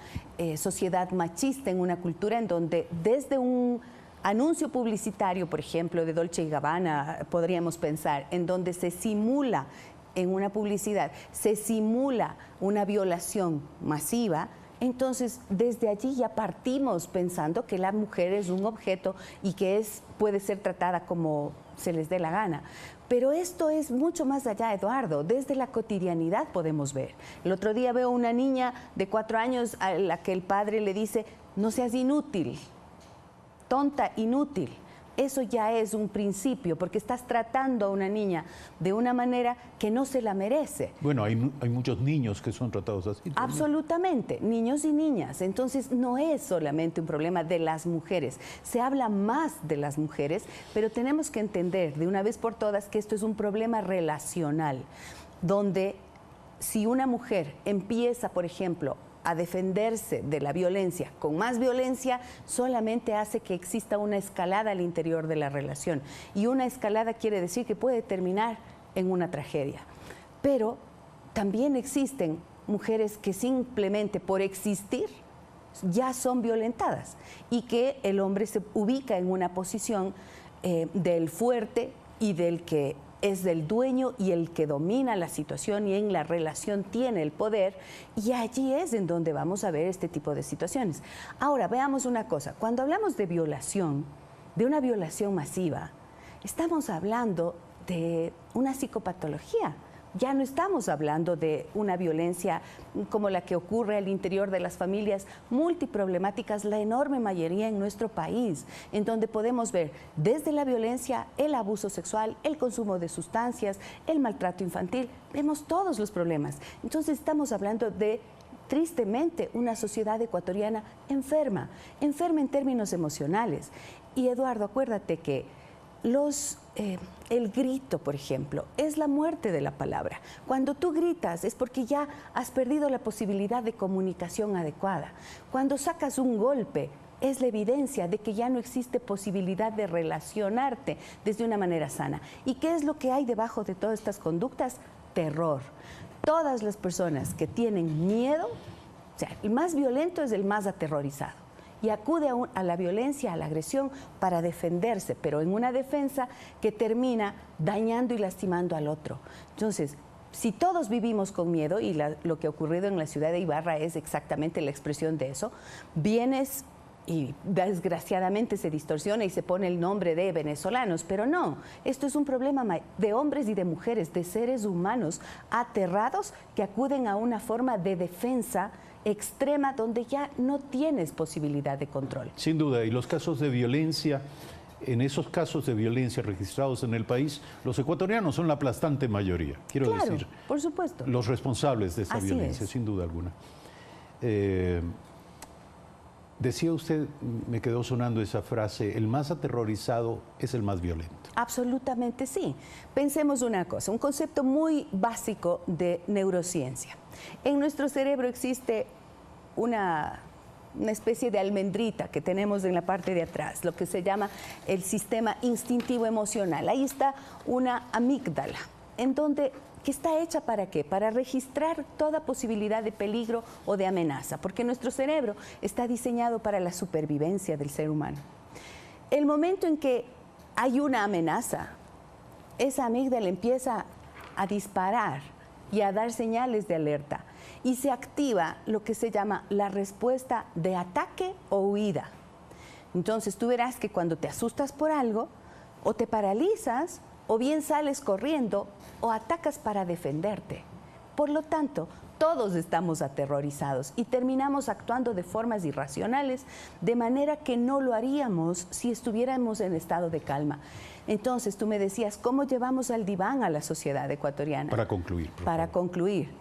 sociedad machista, en una cultura en donde desde un anuncio publicitario, por ejemplo, de Dolce & Gabbana, podríamos pensar, en donde se simula en una publicidad, se simula una violación masiva, Entonces, desde allí ya partimos pensando que la mujer es un objeto y que puede ser tratada como se les dé la gana. Pero esto es mucho más allá, Eduardo. Desde la cotidianidad podemos ver. El otro día veo una niña de 4 años a la que el padre le dice, no seas inútil, tonta, inútil. Eso ya es un principio, porque estás tratando a una niña de una manera que no se la merece. Bueno, hay muchos niños que son tratados así también. Absolutamente, niños y niñas. Entonces, no es solamente un problema de las mujeres. Se habla más de las mujeres, pero tenemos que entender de una vez por todas que esto es un problema relacional, donde si una mujer empieza, por ejemplo, a defenderse de la violencia con más violencia, solamente hace que exista una escalada al interior de la relación. Y una escalada quiere decir que puede terminar en una tragedia. Pero también existen mujeres que simplemente por existir ya son violentadas y que el hombre se ubica en una posición del fuerte y del que es del dueño y el que domina la situación y en la relación tiene el poder, y allí es en donde vamos a ver este tipo de situaciones. Ahora, veamos una cosa, cuando hablamos de violación, de una violación masiva, estamos hablando de una psicopatología. Ya no estamos hablando de una violencia como la que ocurre al interior de las familias multiproblemáticas, la enorme mayoría en nuestro país, en donde podemos ver desde la violencia, el abuso sexual, el consumo de sustancias, el maltrato infantil, vemos todos los problemas. Entonces estamos hablando de, tristemente, una sociedad ecuatoriana enferma en términos emocionales. Y Eduardo, acuérdate que el grito, por ejemplo, es la muerte de la palabra. Cuando tú gritas es porque ya has perdido la posibilidad de comunicación adecuada. Cuando sacas un golpe es la evidencia de que ya no existe posibilidad de relacionarte desde una manera sana. ¿Y qué es lo que hay debajo de todas estas conductas? Terror. Todas las personas que tienen miedo, o sea, el más violento es el más aterrorizado. Y acude a la violencia, a la agresión para defenderse, pero en una defensa que termina dañando y lastimando al otro. Entonces, si todos vivimos con miedo, y lo que ha ocurrido en la ciudad de Ibarra es exactamente la expresión de eso, vienes y desgraciadamente se distorsiona y se pone el nombre de venezolanos, pero no, esto es un problema de hombres y de mujeres, de seres humanos aterrados que acuden a una forma de defensa extrema donde ya no tienes posibilidad de control. Sin duda, y los casos de violencia, en esos casos de violencia registrados en el país, los ecuatorianos son la aplastante mayoría, quiero decir. Por supuesto. Los responsables de esa Así violencia, es. sin duda alguna. Decía usted, me quedó sonando esa frase, el más aterrorizado es el más violento. Absolutamente sí. Pensemos una cosa, un concepto muy básico de neurociencia. En nuestro cerebro existe una especie de almendrita que tenemos en la parte de atrás, lo que se llama el sistema instintivo emocional. Ahí está una amígdala, que está hecha ¿para qué? Para registrar toda posibilidad de peligro o de amenaza, porque nuestro cerebro está diseñado para la supervivencia del ser humano. El momento en que hay una amenaza, esa amígdala empieza a disparar y a dar señales de alerta y se activa lo que se llama la respuesta de ataque o huida. Entonces tú verás que cuando te asustas por algo, o te paralizas, o bien sales corriendo, o atacas para defenderte. Por lo tanto, todos estamos aterrorizados y terminamos actuando de formas irracionales, de manera que no lo haríamos si estuviéramos en estado de calma. Entonces, tú me decías, ¿cómo llevamos al diván a la sociedad ecuatoriana? Para concluir. Para concluir,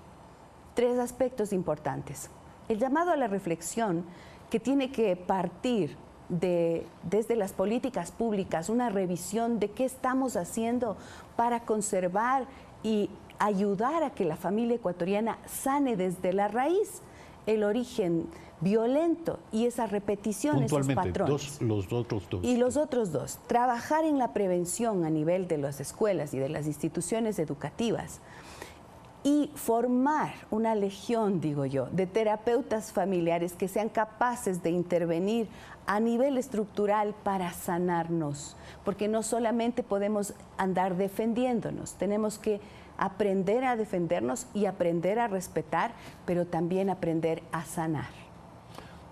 3 aspectos importantes. El llamado a la reflexión, que tiene que partir desde las políticas públicas, una revisión de qué estamos haciendo para conservar y ayudar a que la familia ecuatoriana sane desde la raíz el origen violento y esa repetición, esos patrones. Los otros dos. Y los otros dos, trabajar en la prevención a nivel de las escuelas y de las instituciones educativas y formar una legión, digo yo, de terapeutas familiares que sean capaces de intervenir a nivel estructural para sanarnos, porque no solamente podemos andar defendiéndonos, tenemos que aprender a defendernos y aprender a respetar, pero también aprender a sanar.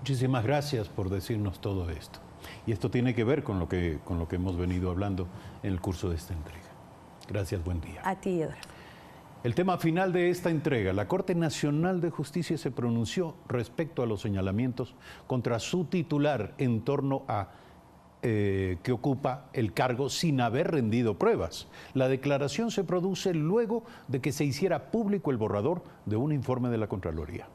Muchísimas gracias por decirnos todo esto. Y esto tiene que ver con lo que hemos venido hablando en el curso de esta entrega. Gracias, buen día. A ti, Eduardo. El tema final de esta entrega, la Corte Nacional de Justicia se pronunció respecto a los señalamientos contra su titular en torno a que ocupa el cargo sin haber rendido pruebas. La declaración se produce luego de que se hiciera público el borrador de un informe de la Contraloría.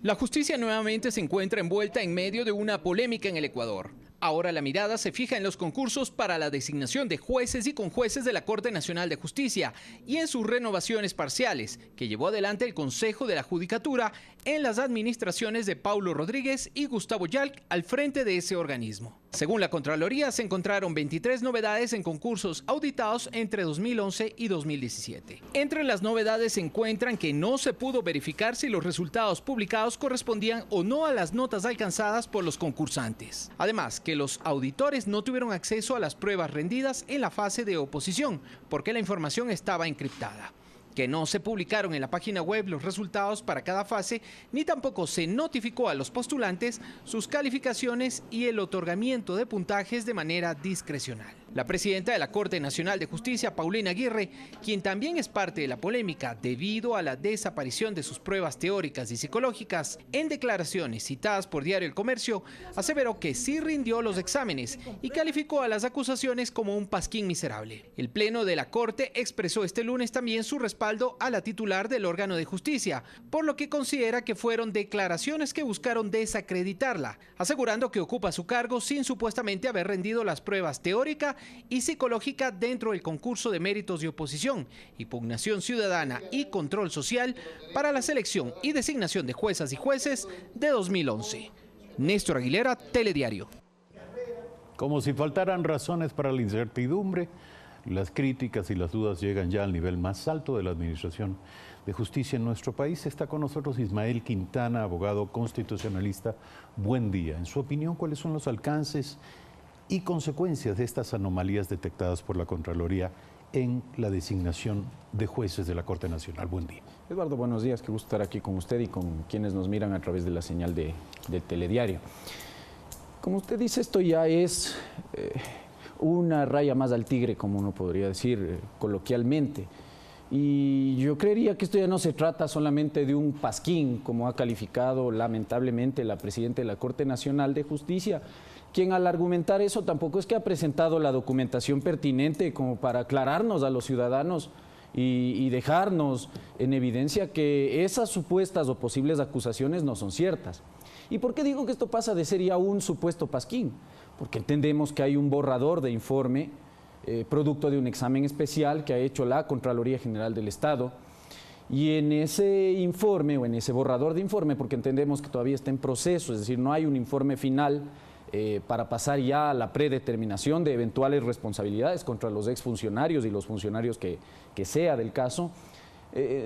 La justicia nuevamente se encuentra envuelta en medio de una polémica en el Ecuador. Ahora la mirada se fija en los concursos para la designación de jueces y conjueces de la Corte Nacional de Justicia y en sus renovaciones parciales, que llevó adelante el Consejo de la Judicatura en las administraciones de Paulo Rodríguez y Gustavo Yalc al frente de ese organismo. Según la Contraloría, se encontraron 23 novedades en concursos auditados entre 2011 y 2017. Entre las novedades se encuentran que no se pudo verificar si los resultados publicados correspondían o no a las notas alcanzadas por los concursantes. Además, que los auditores no tuvieron acceso a las pruebas rendidas en la fase de oposición, porque la información estaba encriptada. Que no se publicaron en la página web los resultados para cada fase, ni tampoco se notificó a los postulantes sus calificaciones y el otorgamiento de puntajes de manera discrecional. La presidenta de la Corte Nacional de Justicia, Paulina Aguirre, quien también es parte de la polémica debido a la desaparición de sus pruebas teóricas y psicológicas, en declaraciones citadas por Diario El Comercio, aseveró que sí rindió los exámenes y calificó a las acusaciones como un pasquín miserable. El Pleno de la Corte expresó este lunes también su respaldo a la titular del órgano de justicia, por lo que considera que fueron declaraciones que buscaron desacreditarla, asegurando que ocupa su cargo sin supuestamente haber rendido las pruebas teóricas y psicológica dentro del concurso de méritos de oposición, impugnación ciudadana y control social para la selección y designación de juezas y jueces de 2011. Néstor Aguilera, Telediario. Como si faltaran razones para la incertidumbre, las críticas y las dudas llegan ya al nivel más alto de la Administración de Justicia en nuestro país. Está con nosotros Ismael Quintana, abogado constitucionalista. Buen día. En su opinión, ¿cuáles son los alcances y consecuencias de estas anomalías detectadas por la Contraloría en la designación de jueces de la Corte Nacional? Buen día. Eduardo, buenos días. Qué gusto estar aquí con usted y con quienes nos miran a través de la señal de Telediario. Como usted dice, esto ya es una raya más al tigre, como uno podría decir coloquialmente. Y yo creería que esto ya no se trata solamente de un pasquín, como ha calificado lamentablemente la presidenta de la Corte Nacional de Justicia, quien al argumentar eso tampoco es que ha presentado la documentación pertinente como para aclararnos a los ciudadanos y dejarnos en evidencia que esas supuestas o posibles acusaciones no son ciertas. ¿Y por qué digo que esto pasa de ser ya un supuesto pasquín? Porque entendemos que hay un borrador de informe producto de un examen especial que ha hecho la Contraloría General del Estado, y en ese informe o en ese borrador de informe, porque entendemos que todavía está en proceso, es decir, no hay un informe final para pasar ya a la predeterminación de eventuales responsabilidades contra los exfuncionarios y los funcionarios que sea del caso,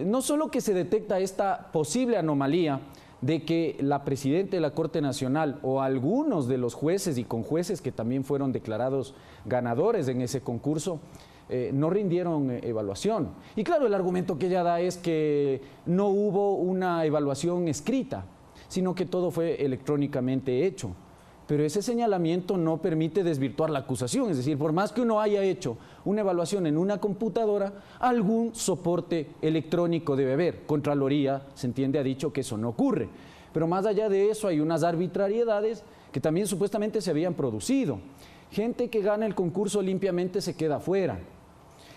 no solo que se detecta esta posible anomalía de que la presidenta de la Corte Nacional o algunos de los jueces y conjueces que también fueron declarados ganadores en ese concurso no rindieron evaluación. Y claro, el argumento que ella da es que no hubo una evaluación escrita, sino que todo fue electrónicamente hecho. Pero ese señalamiento no permite desvirtuar la acusación, es decir, por más que uno haya hecho una evaluación en una computadora, algún soporte electrónico debe haber. Contraloría, se entiende, ha dicho que eso no ocurre. Pero más allá de eso hay unas arbitrariedades que también supuestamente se habían producido. Gente que gana el concurso limpiamente se queda fuera.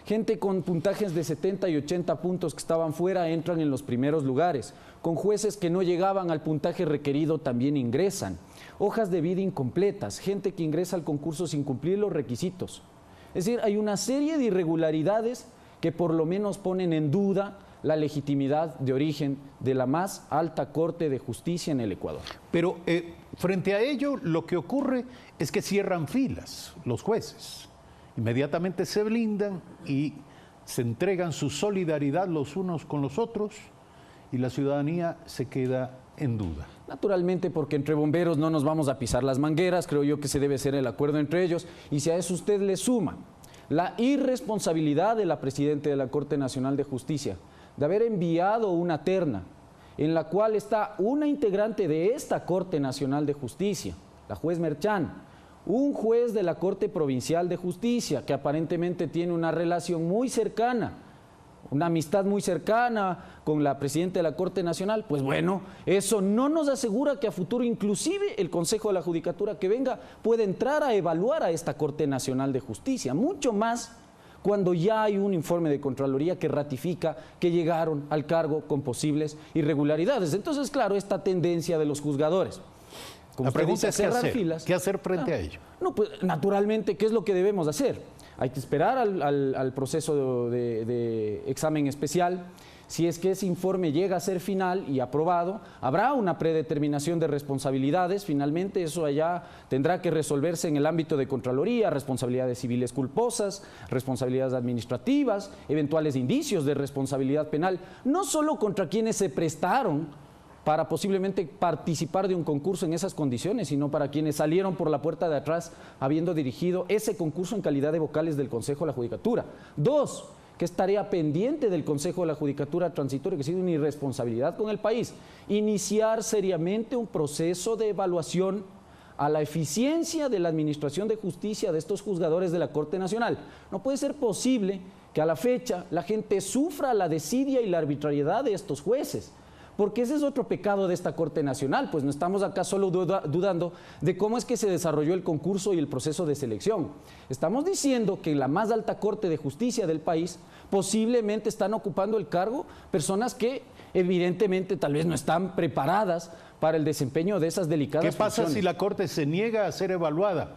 Gente con puntajes de 70 y 80 puntos que estaban fuera entran en los primeros lugares. Con jueces que no llegaban al puntaje requerido también ingresan. Hojas de vida incompletas, gente que ingresa al concurso sin cumplir los requisitos. Es decir, hay una serie de irregularidades que por lo menos ponen en duda la legitimidad de origen de la más alta Corte de Justicia en el Ecuador. Pero frente a ello, lo que ocurre es que cierran filas los jueces. Inmediatamente se blindan y se entregan su solidaridad los unos con los otros y la ciudadanía se queda en duda. Naturalmente, porque entre bomberos no nos vamos a pisar las mangueras, creo yo que se debe hacer el acuerdo entre ellos, y si a eso usted le suma la irresponsabilidad de la presidenta de la Corte Nacional de Justicia de haber enviado una terna en la cual está una integrante de esta Corte Nacional de Justicia, la juez Merchán, un juez de la Corte Provincial de Justicia, que aparentemente tiene una relación muy cercana, una amistad muy cercana con la presidenta de la Corte Nacional, pues bueno, eso no nos asegura que a futuro inclusive el Consejo de la Judicatura que venga pueda entrar a evaluar a esta Corte Nacional de Justicia, mucho más cuando ya hay un informe de Contraloría que ratifica que llegaron al cargo con posibles irregularidades. Entonces, claro, esta tendencia de los juzgadores, como la pregunta es ¿qué hacer frente a ello? No, pues naturalmente, ¿qué es lo que debemos hacer? Hay que esperar al proceso de examen especial. Si es que ese informe llega a ser final y aprobado, habrá una predeterminación de responsabilidades. Finalmente, eso allá tendrá que resolverse en el ámbito de Contraloría, responsabilidades civiles culposas, responsabilidades administrativas, eventuales indicios de responsabilidad penal, no solo contra quienes se prestaron para posiblemente participar de un concurso en esas condiciones, sino para quienes salieron por la puerta de atrás habiendo dirigido ese concurso en calidad de vocales del Consejo de la Judicatura. 2, que es tarea pendiente del Consejo de la Judicatura Transitoria, que ha sido una irresponsabilidad con el país, iniciar seriamente un proceso de evaluación a la eficiencia de la administración de justicia de estos juzgadores de la Corte Nacional. No puede ser posible que a la fecha la gente sufra la desidia y la arbitrariedad de estos jueces, porque ese es otro pecado de esta Corte Nacional, pues no estamos acá solo dudando de cómo es que se desarrolló el concurso y el proceso de selección. Estamos diciendo que en la más alta Corte de Justicia del país posiblemente están ocupando el cargo personas que evidentemente tal vez no están preparadas para el desempeño de esas delicadas funciones. ¿Qué pasa si la Corte se niega a ser evaluada?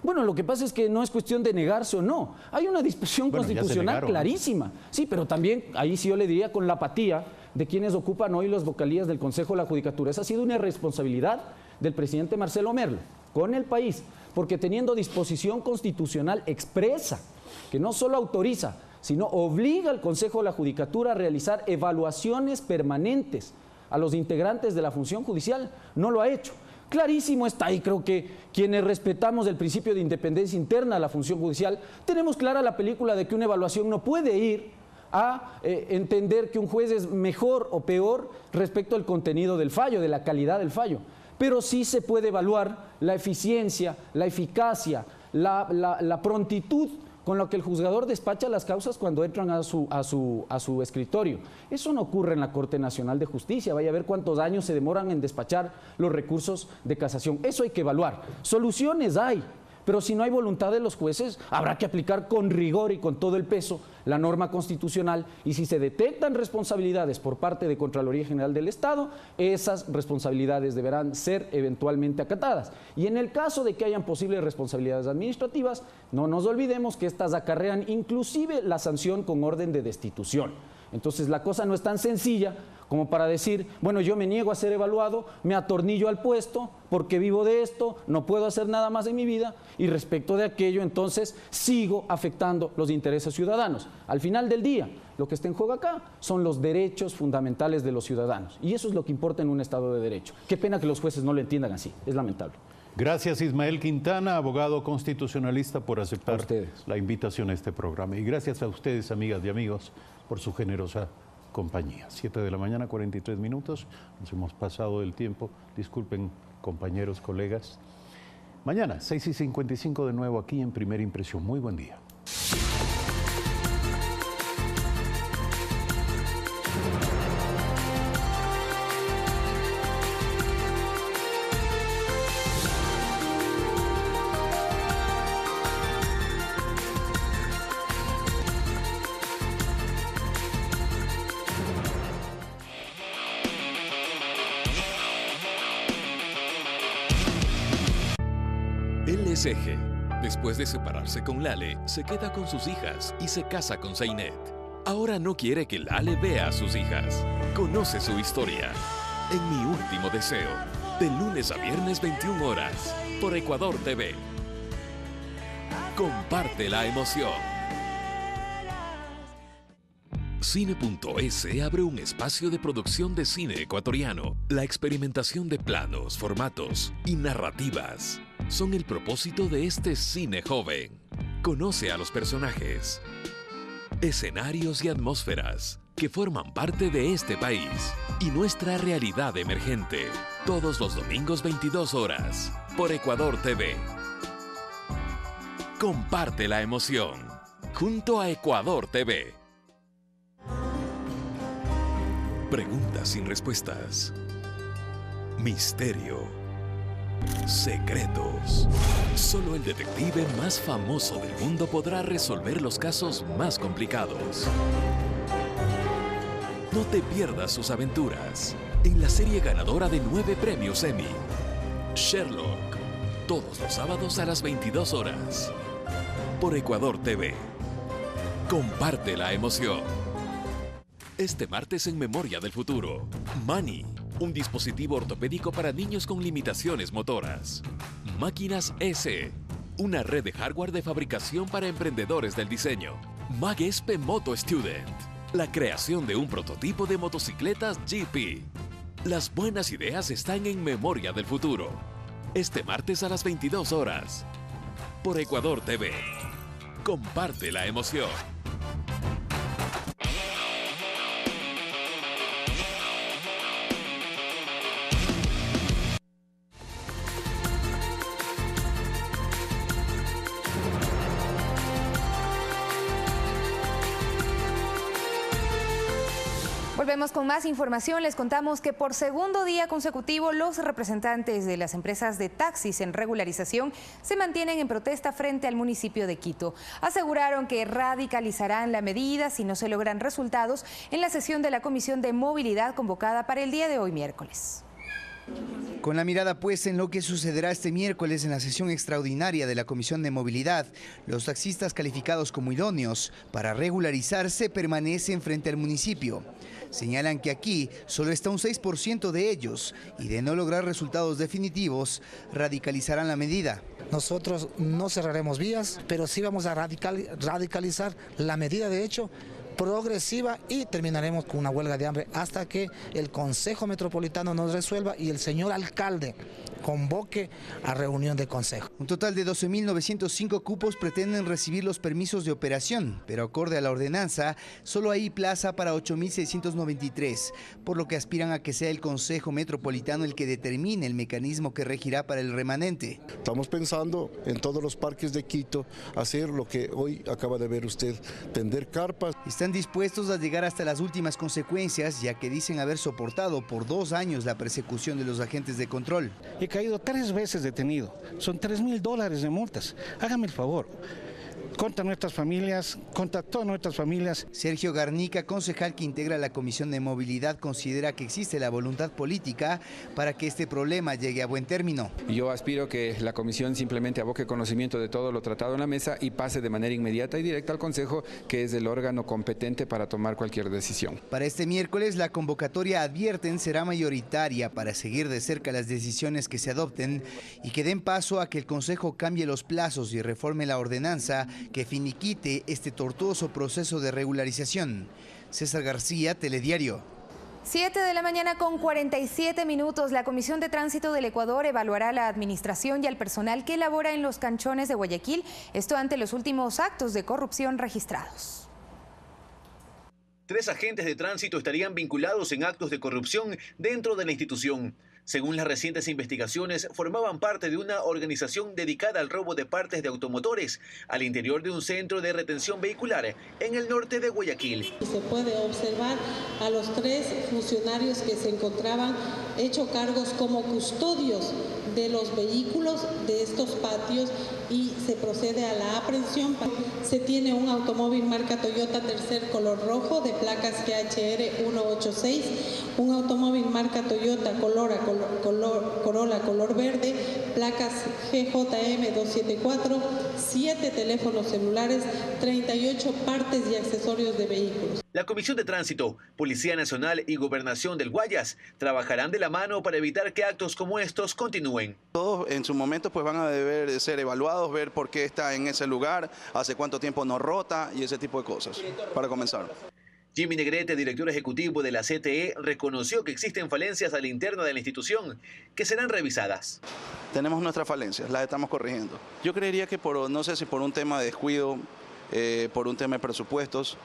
Bueno, lo que pasa es que no es cuestión de negarse o no. Hay una disposición constitucional clarísima. Sí, pero también ahí sí yo le diría con la apatía de quienes ocupan hoy las vocalías del Consejo de la Judicatura. Esa ha sido una irresponsabilidad del presidente Marcelo Merlo con el país, porque teniendo disposición constitucional expresa, que no solo autoriza, sino obliga al Consejo de la Judicatura a realizar evaluaciones permanentes a los integrantes de la función judicial, no lo ha hecho. Clarísimo está ahí, creo que quienes respetamos el principio de independencia interna a la función judicial, tenemos clara la película de que una evaluación no puede ir a entender que un juez es mejor o peor respecto al contenido del fallo, de la calidad del fallo. Pero sí se puede evaluar la eficiencia, la eficacia, la prontitud con lo que el juzgador despacha las causas cuando entran a su escritorio. Eso no ocurre en la Corte Nacional de Justicia. Vaya a ver cuántos años se demoran en despachar los recursos de casación. Eso hay que evaluar. Soluciones hay, pero si no hay voluntad de los jueces, habrá que aplicar con rigor y con todo el peso la norma constitucional, y si se detectan responsabilidades por parte de Contraloría General del Estado, esas responsabilidades deberán ser eventualmente acatadas. Y en el caso de que hayan posibles responsabilidades administrativas, no nos olvidemos que estas acarrean inclusive la sanción con orden de destitución. Entonces la cosa no es tan sencilla como para decir, bueno, yo me niego a ser evaluado, me atornillo al puesto porque vivo de esto, no puedo hacer nada más en mi vida, y respecto de aquello entonces sigo afectando los intereses ciudadanos. Al final del día, lo que está en juego acá son los derechos fundamentales de los ciudadanos, y eso es lo que importa en un Estado de Derecho. Qué pena que los jueces no lo entiendan así, es lamentable. Gracias, Ismael Quintana, abogado constitucionalista, por aceptar la invitación a este programa. Y gracias a ustedes, amigas y amigos, por su generosa compañía. 7 de la mañana, 43 minutos. Nos hemos pasado del tiempo. Disculpen, compañeros, colegas. Mañana, 6:55 de nuevo aquí en Primera Impresión. Muy buen día. LSG, después de separarse con Lale, se queda con sus hijas y se casa con Zainet. Ahora no quiere que Lale vea a sus hijas. Conoce su historia en Mi Último Deseo, de lunes a viernes 21 horas, por Ecuador TV. Comparte la emoción. Cine.es abre un espacio de producción de cine ecuatoriano. La experimentación de planos, formatos y narrativas son el propósito de este cine joven. Conoce a los personajes, escenarios y atmósferas que forman parte de este país y nuestra realidad emergente. Todos los domingos 22 horas por Ecuador TV. Comparte la emoción junto a Ecuador TV. Preguntas sin respuestas. Misterio. Secretos. Solo el detective más famoso del mundo podrá resolver los casos más complicados. No te pierdas sus aventuras en la serie ganadora de 9 premios Emmy, Sherlock, todos los sábados a las 22 horas, por Ecuador TV. Comparte la emoción. Este martes en Memoria del Futuro, Mani, un dispositivo ortopédico para niños con limitaciones motoras. Máquinas S, una red de hardware de fabricación para emprendedores del diseño. Magespe Moto Student, la creación de un prototipo de motocicletas GP. Las buenas ideas están en Memoria del Futuro. Este martes a las 22 horas, por Ecuador TV. Comparte la emoción. Volvemos con más información. Les contamos que por segundo día consecutivo los representantes de las empresas de taxis en regularización se mantienen en protesta frente al municipio de Quito. Aseguraron que radicalizarán la medida si no se logran resultados en la sesión de la Comisión de Movilidad convocada para el día de hoy miércoles. Con la mirada puesta en lo que sucederá este miércoles en la sesión extraordinaria de la Comisión de Movilidad, los taxistas calificados como idóneos para regularizarse permanecen frente al municipio. Señalan que aquí solo está un 6% de ellos y de no lograr resultados definitivos, radicalizarán la medida. Nosotros no cerraremos vías, pero sí vamos a radicalizar la medida de hecho progresiva y terminaremos con una huelga de hambre hasta que el Consejo Metropolitano nos resuelva y el señor alcalde convoque a reunión de consejo. Un total de 12.905 cupos pretenden recibir los permisos de operación, pero acorde a la ordenanza, solo hay plaza para 8.693, por lo que aspiran a que sea el Consejo Metropolitano el que determine el mecanismo que regirá para el remanente. Estamos pensando en todos los parques de Quito hacer lo que hoy acaba de ver usted, tender carpas. Están dispuestos a llegar hasta las últimas consecuencias, ya que dicen haber soportado por 2 años la persecución de los agentes de control. He caído 3 veces detenido, son $3.000 de multas. Hágame el favor. Contra nuestras familias, contra todas nuestras familias. Sergio Garnica, concejal que integra la Comisión de Movilidad, considera que existe la voluntad política para que este problema llegue a buen término. Yo aspiro que la comisión simplemente aboque conocimiento de todo lo tratado en la mesa y pase de manera inmediata y directa al Consejo, que es el órgano competente para tomar cualquier decisión. Para este miércoles, la convocatoria, advierten, será mayoritaria para seguir de cerca las decisiones que se adopten y que den paso a que el Consejo cambie los plazos y reforme la ordenanza que finiquite este tortuoso proceso de regularización. César García, Telediario. 7 de la mañana con 47 minutos. La Comisión de Tránsito del Ecuador evaluará la administración y al personal que labora en los canchones de Guayaquil, esto ante los últimos actos de corrupción registrados. 3 agentes de tránsito estarían vinculados en actos de corrupción dentro de la institución. Según las recientes investigaciones, formaban parte de una organización dedicada al robo de partes de automotores al interior de un centro de retención vehicular en el norte de Guayaquil. Se puede observar a los 3 funcionarios que se encontraban hecho cargos como custodios de los vehículos de estos patios y se procede a la aprehensión. Se tiene un automóvil marca Toyota Tercer color rojo de placas GHR 186, un automóvil marca Toyota Corolla color verde, placas GJM 274, 7 teléfonos celulares, 38 partes y accesorios de vehículos. La Comisión de Tránsito, Policía Nacional y Gobernación del Guayas trabajarán de la mano para evitar que actos como estos continúen. Todos en su momento pues van a deber de ser evaluados, ver por qué está en ese lugar, hace cuánto tiempo no rota y ese tipo de cosas, para comenzar. Jimmy Negrete, director ejecutivo de la CTE, reconoció que existen falencias a la interna de la institución que serán revisadas. Tenemos nuestras falencias, las estamos corrigiendo. Yo creería que no sé si por un tema de descuido, por un tema de presupuestos,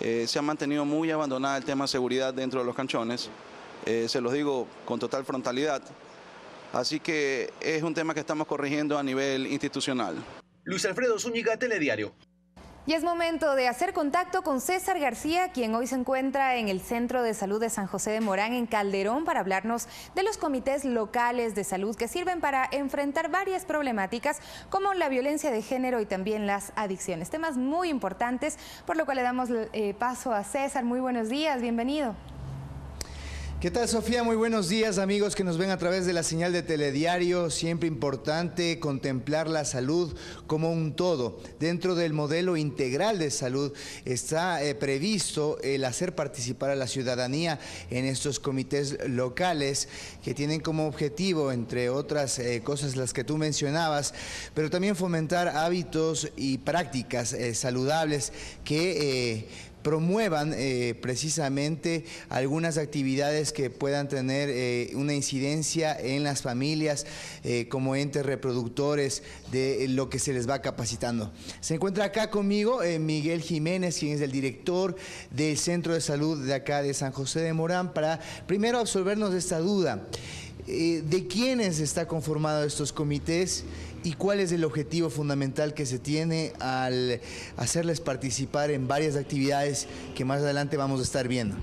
Se ha mantenido muy abandonada el tema de seguridad dentro de los canchones. Se los digo con total frontalidad. Así que es un tema que estamos corrigiendo a nivel institucional. Luis Alfredo Zúñiga, Telediario. Y es momento de hacer contacto con César García, quien hoy se encuentra en el Centro de Salud de San José de Morán, en Calderón, para hablarnos de los comités locales de salud que sirven para enfrentar varias problemáticas como la violencia de género y también las adicciones. Temas muy importantes, por lo cual le damos paso a César. Muy buenos días, bienvenido. ¿Qué tal, Sofía? Muy buenos días, amigos que nos ven a través de la señal de Telediario. Siempre importante contemplar la salud como un todo. Dentro del modelo integral de salud está previsto el hacer participar a la ciudadanía en estos comités locales que tienen como objetivo, entre otras cosas las que tú mencionabas, pero también fomentar hábitos y prácticas saludables que promuevan precisamente algunas actividades que puedan tener una incidencia en las familias como entes reproductores de lo que se les va capacitando. Se encuentra acá conmigo Miguel Jiménez, quien es el director del Centro de Salud de acá de San José de Morán, para primero absolvernos de esta duda. ¿De quiénes está conformado estos comités y cuál es el objetivo fundamental que se tiene al hacerles participar en varias actividades que más adelante vamos a estar viendo?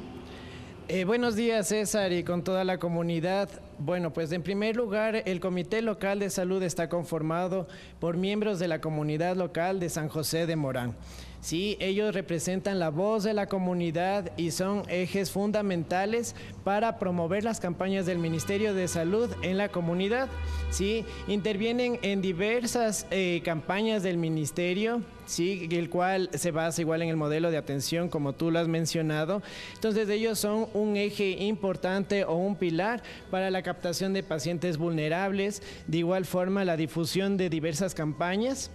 Buenos días, César, y con toda la comunidad. Bueno, pues en primer lugar, el Comité Local de Salud está conformado por miembros de la comunidad local de San José de Morán. Sí, ellos representan la voz de la comunidad y son ejes fundamentales para promover las campañas del Ministerio de Salud en la comunidad. Sí, intervienen en diversas campañas del Ministerio, sí, el cual se basa igual en el modelo de atención como tú lo has mencionado. Entonces ellos son un eje importante o un pilar para la captación de pacientes vulnerables, de igual forma la difusión de diversas campañas.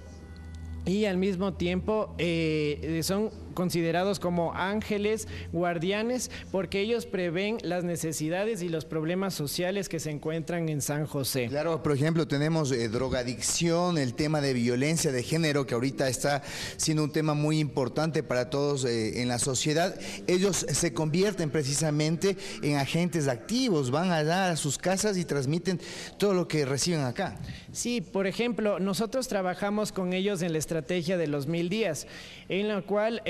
Y al mismo tiempo son considerados como ángeles guardianes porque ellos prevén las necesidades y los problemas sociales que se encuentran en San José. Claro, por ejemplo, tenemos drogadicción, el tema de violencia de género, que ahorita está siendo un tema muy importante para todos en la sociedad. Ellos se convierten precisamente en agentes activos, van allá a sus casas y transmiten todo lo que reciben acá. Sí, por ejemplo, nosotros trabajamos con ellos en la estrategia de los 1000 días, en la cual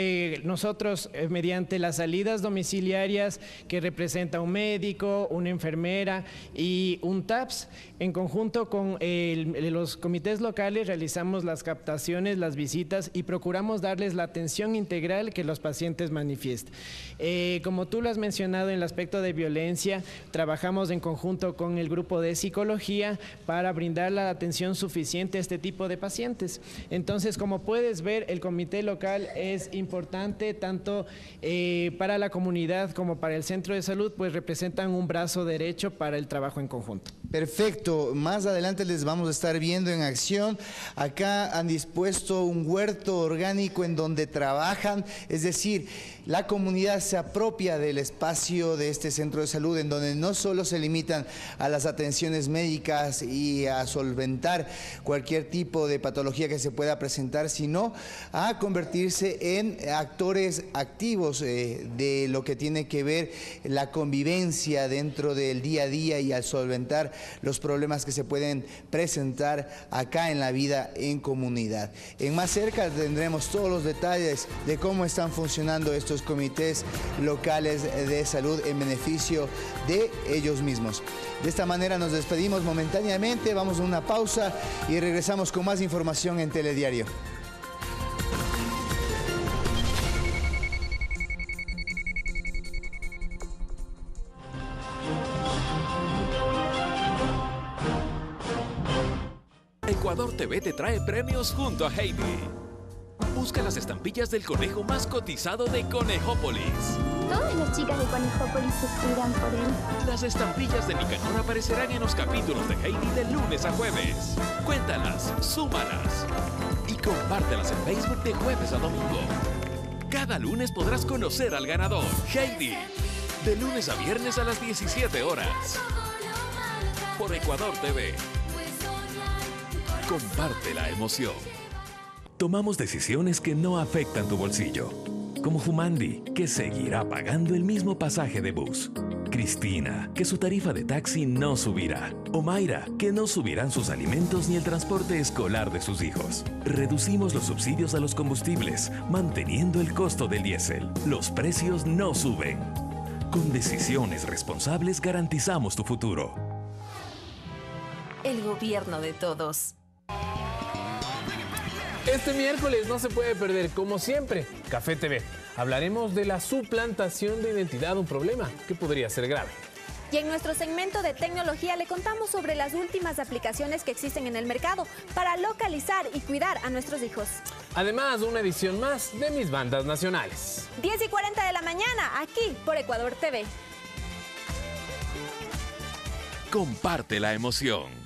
nosotros mediante las salidas domiciliarias que representa un médico, una enfermera y un TAPS, en conjunto con los comités locales realizamos las captaciones, las visitas y procuramos darles la atención integral que los pacientes manifiestan. Como tú lo has mencionado en el aspecto de violencia, trabajamos en conjunto con el grupo de psicología para brindar la atención suficiente a este tipo de pacientes. Entonces, como puedes ver, el comité local es importante tanto para la comunidad como para el centro de salud, pues representan un brazo derecho para el trabajo en conjunto. Perfecto, más adelante les vamos a estar viendo en acción. Acá han dispuesto un huerto orgánico en donde trabajan, es decir, la comunidad se apropia del espacio de este centro de salud, en donde no solo se limitan a las atenciones médicas y a solventar cualquier tipo de patología que se pueda presentar, sino a convertirse en actores activos de lo que tiene que ver la convivencia dentro del día a día y al solventar los problemas que se pueden presentar acá en la vida en comunidad. En Más Cerca tendremos todos los detalles de cómo están funcionando estos comités locales de salud en beneficio de ellos mismos. De esta manera nos despedimos momentáneamente, vamos a una pausa y regresamos con más información en Telediario. Ecuador TV te trae premios junto a Heidi. Busca las estampillas del conejo más cotizado de Conejópolis. Todas las chicas de Conejópolis sufrirán por él. Las estampillas de Nicanor aparecerán en los capítulos de Heidi de lunes a jueves. Cuéntalas, súmalas y compártelas en Facebook de jueves a domingo. Cada lunes podrás conocer al ganador. Heidi, de lunes a viernes a las 17 horas. Por Ecuador TV. Comparte la emoción. Tomamos decisiones que no afectan tu bolsillo. como Jumandi, que seguirá pagando el mismo pasaje de bus. Cristina, que su tarifa de taxi no subirá. O Mayra, que no subirán sus alimentos ni el transporte escolar de sus hijos. Reducimos los subsidios a los combustibles, manteniendo el costo del diésel. Los precios no suben. Con decisiones responsables garantizamos tu futuro. El gobierno de todos. Este miércoles no se puede perder, como siempre, Café TV. Hablaremos de la suplantación de identidad, un problema que podría ser grave. Y en nuestro segmento de tecnología le contamos sobre las últimas aplicaciones que existen en el mercado para localizar y cuidar a nuestros hijos. Además, una edición más de Mis Bandas Nacionales. 10:40 de la mañana, aquí por Ecuador TV. Comparte la emoción.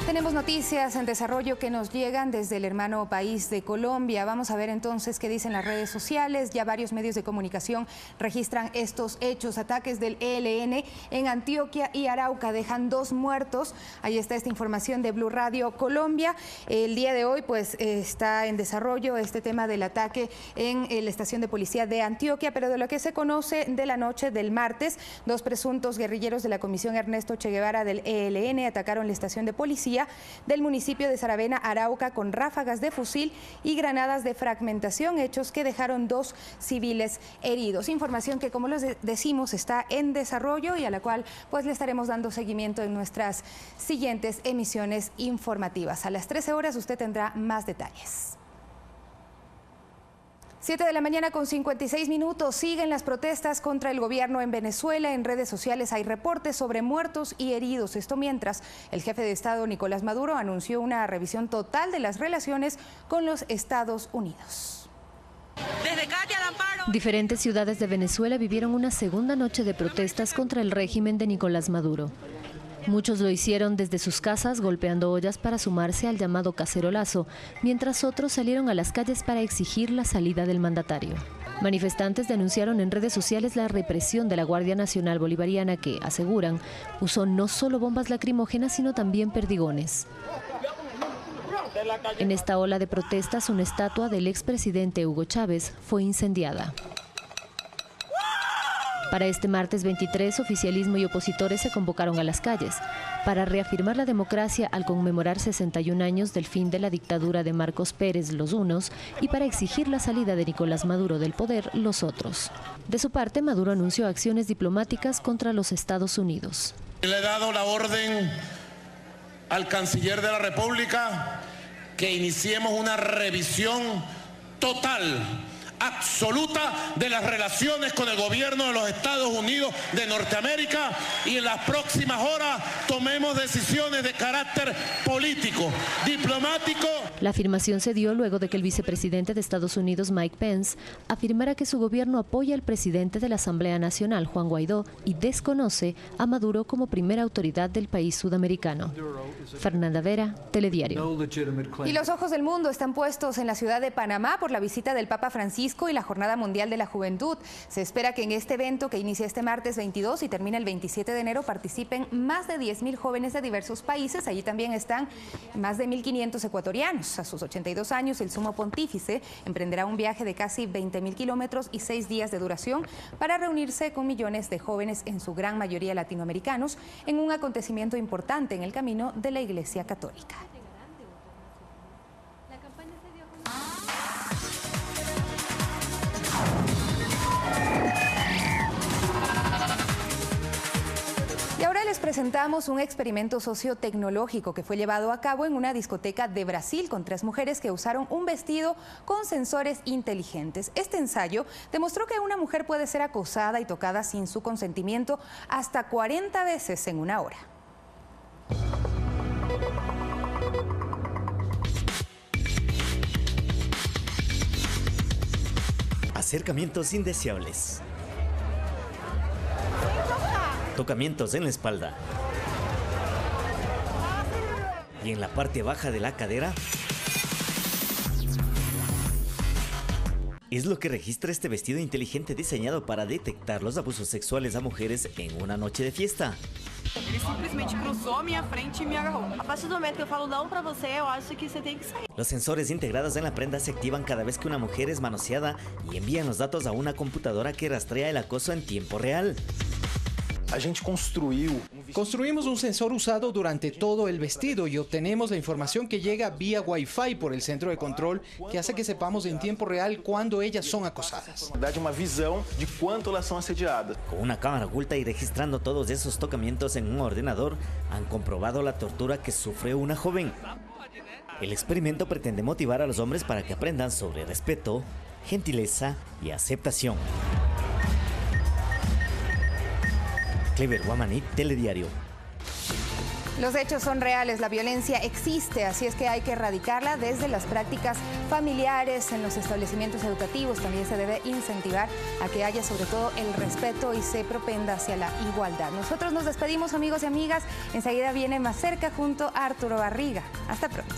Tenemos noticias en desarrollo que nos llegan desde el hermano país de Colombia. Vamos a ver entonces qué dicen las redes sociales. Ya varios medios de comunicación registran estos hechos. Ataques del ELN en Antioquia y Arauca dejan 2 muertos. Ahí está esta información de Blue Radio Colombia. El día de hoy pues está en desarrollo este tema del ataque en la estación de policía de Antioquia, pero de lo que se conoce de la noche del martes, 2 presuntos guerrilleros de la Comisión Ernesto Che Guevara del ELN atacaron la estación de policía del municipio de Saravena, Arauca, con ráfagas de fusil y granadas de fragmentación, hechos que dejaron 2 civiles heridos. Información que, como les decimos, está en desarrollo y a la cual pues le estaremos dando seguimiento en nuestras siguientes emisiones informativas. A las 13 horas usted tendrá más detalles. 7 de la mañana con 56 minutos. Siguen las protestas contra el gobierno en Venezuela. En redes sociales hay reportes sobre muertos y heridos. Esto mientras el jefe de Estado, Nicolás Maduro, anunció una revisión total de las relaciones con los Estados Unidos. Diferentes ciudades de Venezuela vivieron una segunda noche de protestas contra el régimen de Nicolás Maduro. Muchos lo hicieron desde sus casas golpeando ollas para sumarse al llamado cacerolazo, mientras otros salieron a las calles para exigir la salida del mandatario. Manifestantes denunciaron en redes sociales la represión de la Guardia Nacional Bolivariana que, aseguran, usó no solo bombas lacrimógenas sino también perdigones. En esta ola de protestas, una estatua del expresidente Hugo Chávez fue incendiada. Para este martes 23, oficialismo y opositores se convocaron a las calles para reafirmar la democracia al conmemorar 61 años del fin de la dictadura de Marcos Pérez, los unos, y para exigir la salida de Nicolás Maduro del poder, los otros. De su parte, Maduro anunció acciones diplomáticas contra los Estados Unidos. Le he dado la orden al canciller de la República que iniciemos una revisión total, absoluta de las relaciones con el gobierno de los Estados Unidos de Norteamérica y en las próximas horas tomemos decisiones de carácter político, diplomático. La afirmación se dio luego de que el vicepresidente de Estados Unidos, Mike Pence, afirmara que su gobierno apoya al presidente de la Asamblea Nacional, Juan Guaidó, y desconoce a Maduro como primera autoridad del país sudamericano. Fernanda Vera, Telediario. Y los ojos del mundo están puestos en la ciudad de Panamá por la visita del Papa Francisco y la Jornada Mundial de la Juventud. Se espera que en este evento, que inicia este martes 22 y termina el 27 de enero, participen más de 10.000 jóvenes de diversos países. Allí también están más de 1.500 ecuatorianos. A sus 82 años, el sumo pontífice emprenderá un viaje de casi 20.000 kilómetros y 6 días de duración para reunirse con millones de jóvenes, en su gran mayoría latinoamericanos, en un acontecimiento importante en el camino de la Iglesia Católica. Y ahora les presentamos un experimento sociotecnológico que fue llevado a cabo en una discoteca de Brasil con 3 mujeres que usaron un vestido con sensores inteligentes. Este ensayo demostró que una mujer puede ser acosada y tocada sin su consentimiento hasta 40 veces en una hora. Acercamientos indeseables. Tocamientos en la espalda. Y en la parte baja de la cadera. Es lo que registra este vestido inteligente diseñado para detectar los abusos sexuales a mujeres en una noche de fiesta. Ele simplesmente cruzou a minha frente e me agarrou. A partir do momento que eu falo não pra você, eu acho que você tem que sair. Los sensores integrados en la prenda se activan cada vez que una mujer es manoseada y envían los datos a una computadora que rastrea el acoso en tiempo real. Construimos un sensor usado durante todo el vestido y obtenemos la información que llega vía Wi-Fi por el centro de control, que hace que sepamos en tiempo real cuando ellas son acosadas. Con una cámara oculta y registrando todos esos tocamientos en un ordenador, han comprobado la tortura que sufre una joven. El experimento pretende motivar a los hombres para que aprendan sobre respeto, gentileza y aceptación. Clever Guamaní, Telediario. Los hechos son reales, la violencia existe, así es que hay que erradicarla desde las prácticas familiares, en los establecimientos educativos. También se debe incentivar a que haya sobre todo el respeto y se propenda hacia la igualdad. Nosotros nos despedimos, amigos y amigas. Enseguida viene Más Cerca junto a Arturo Barriga. Hasta pronto.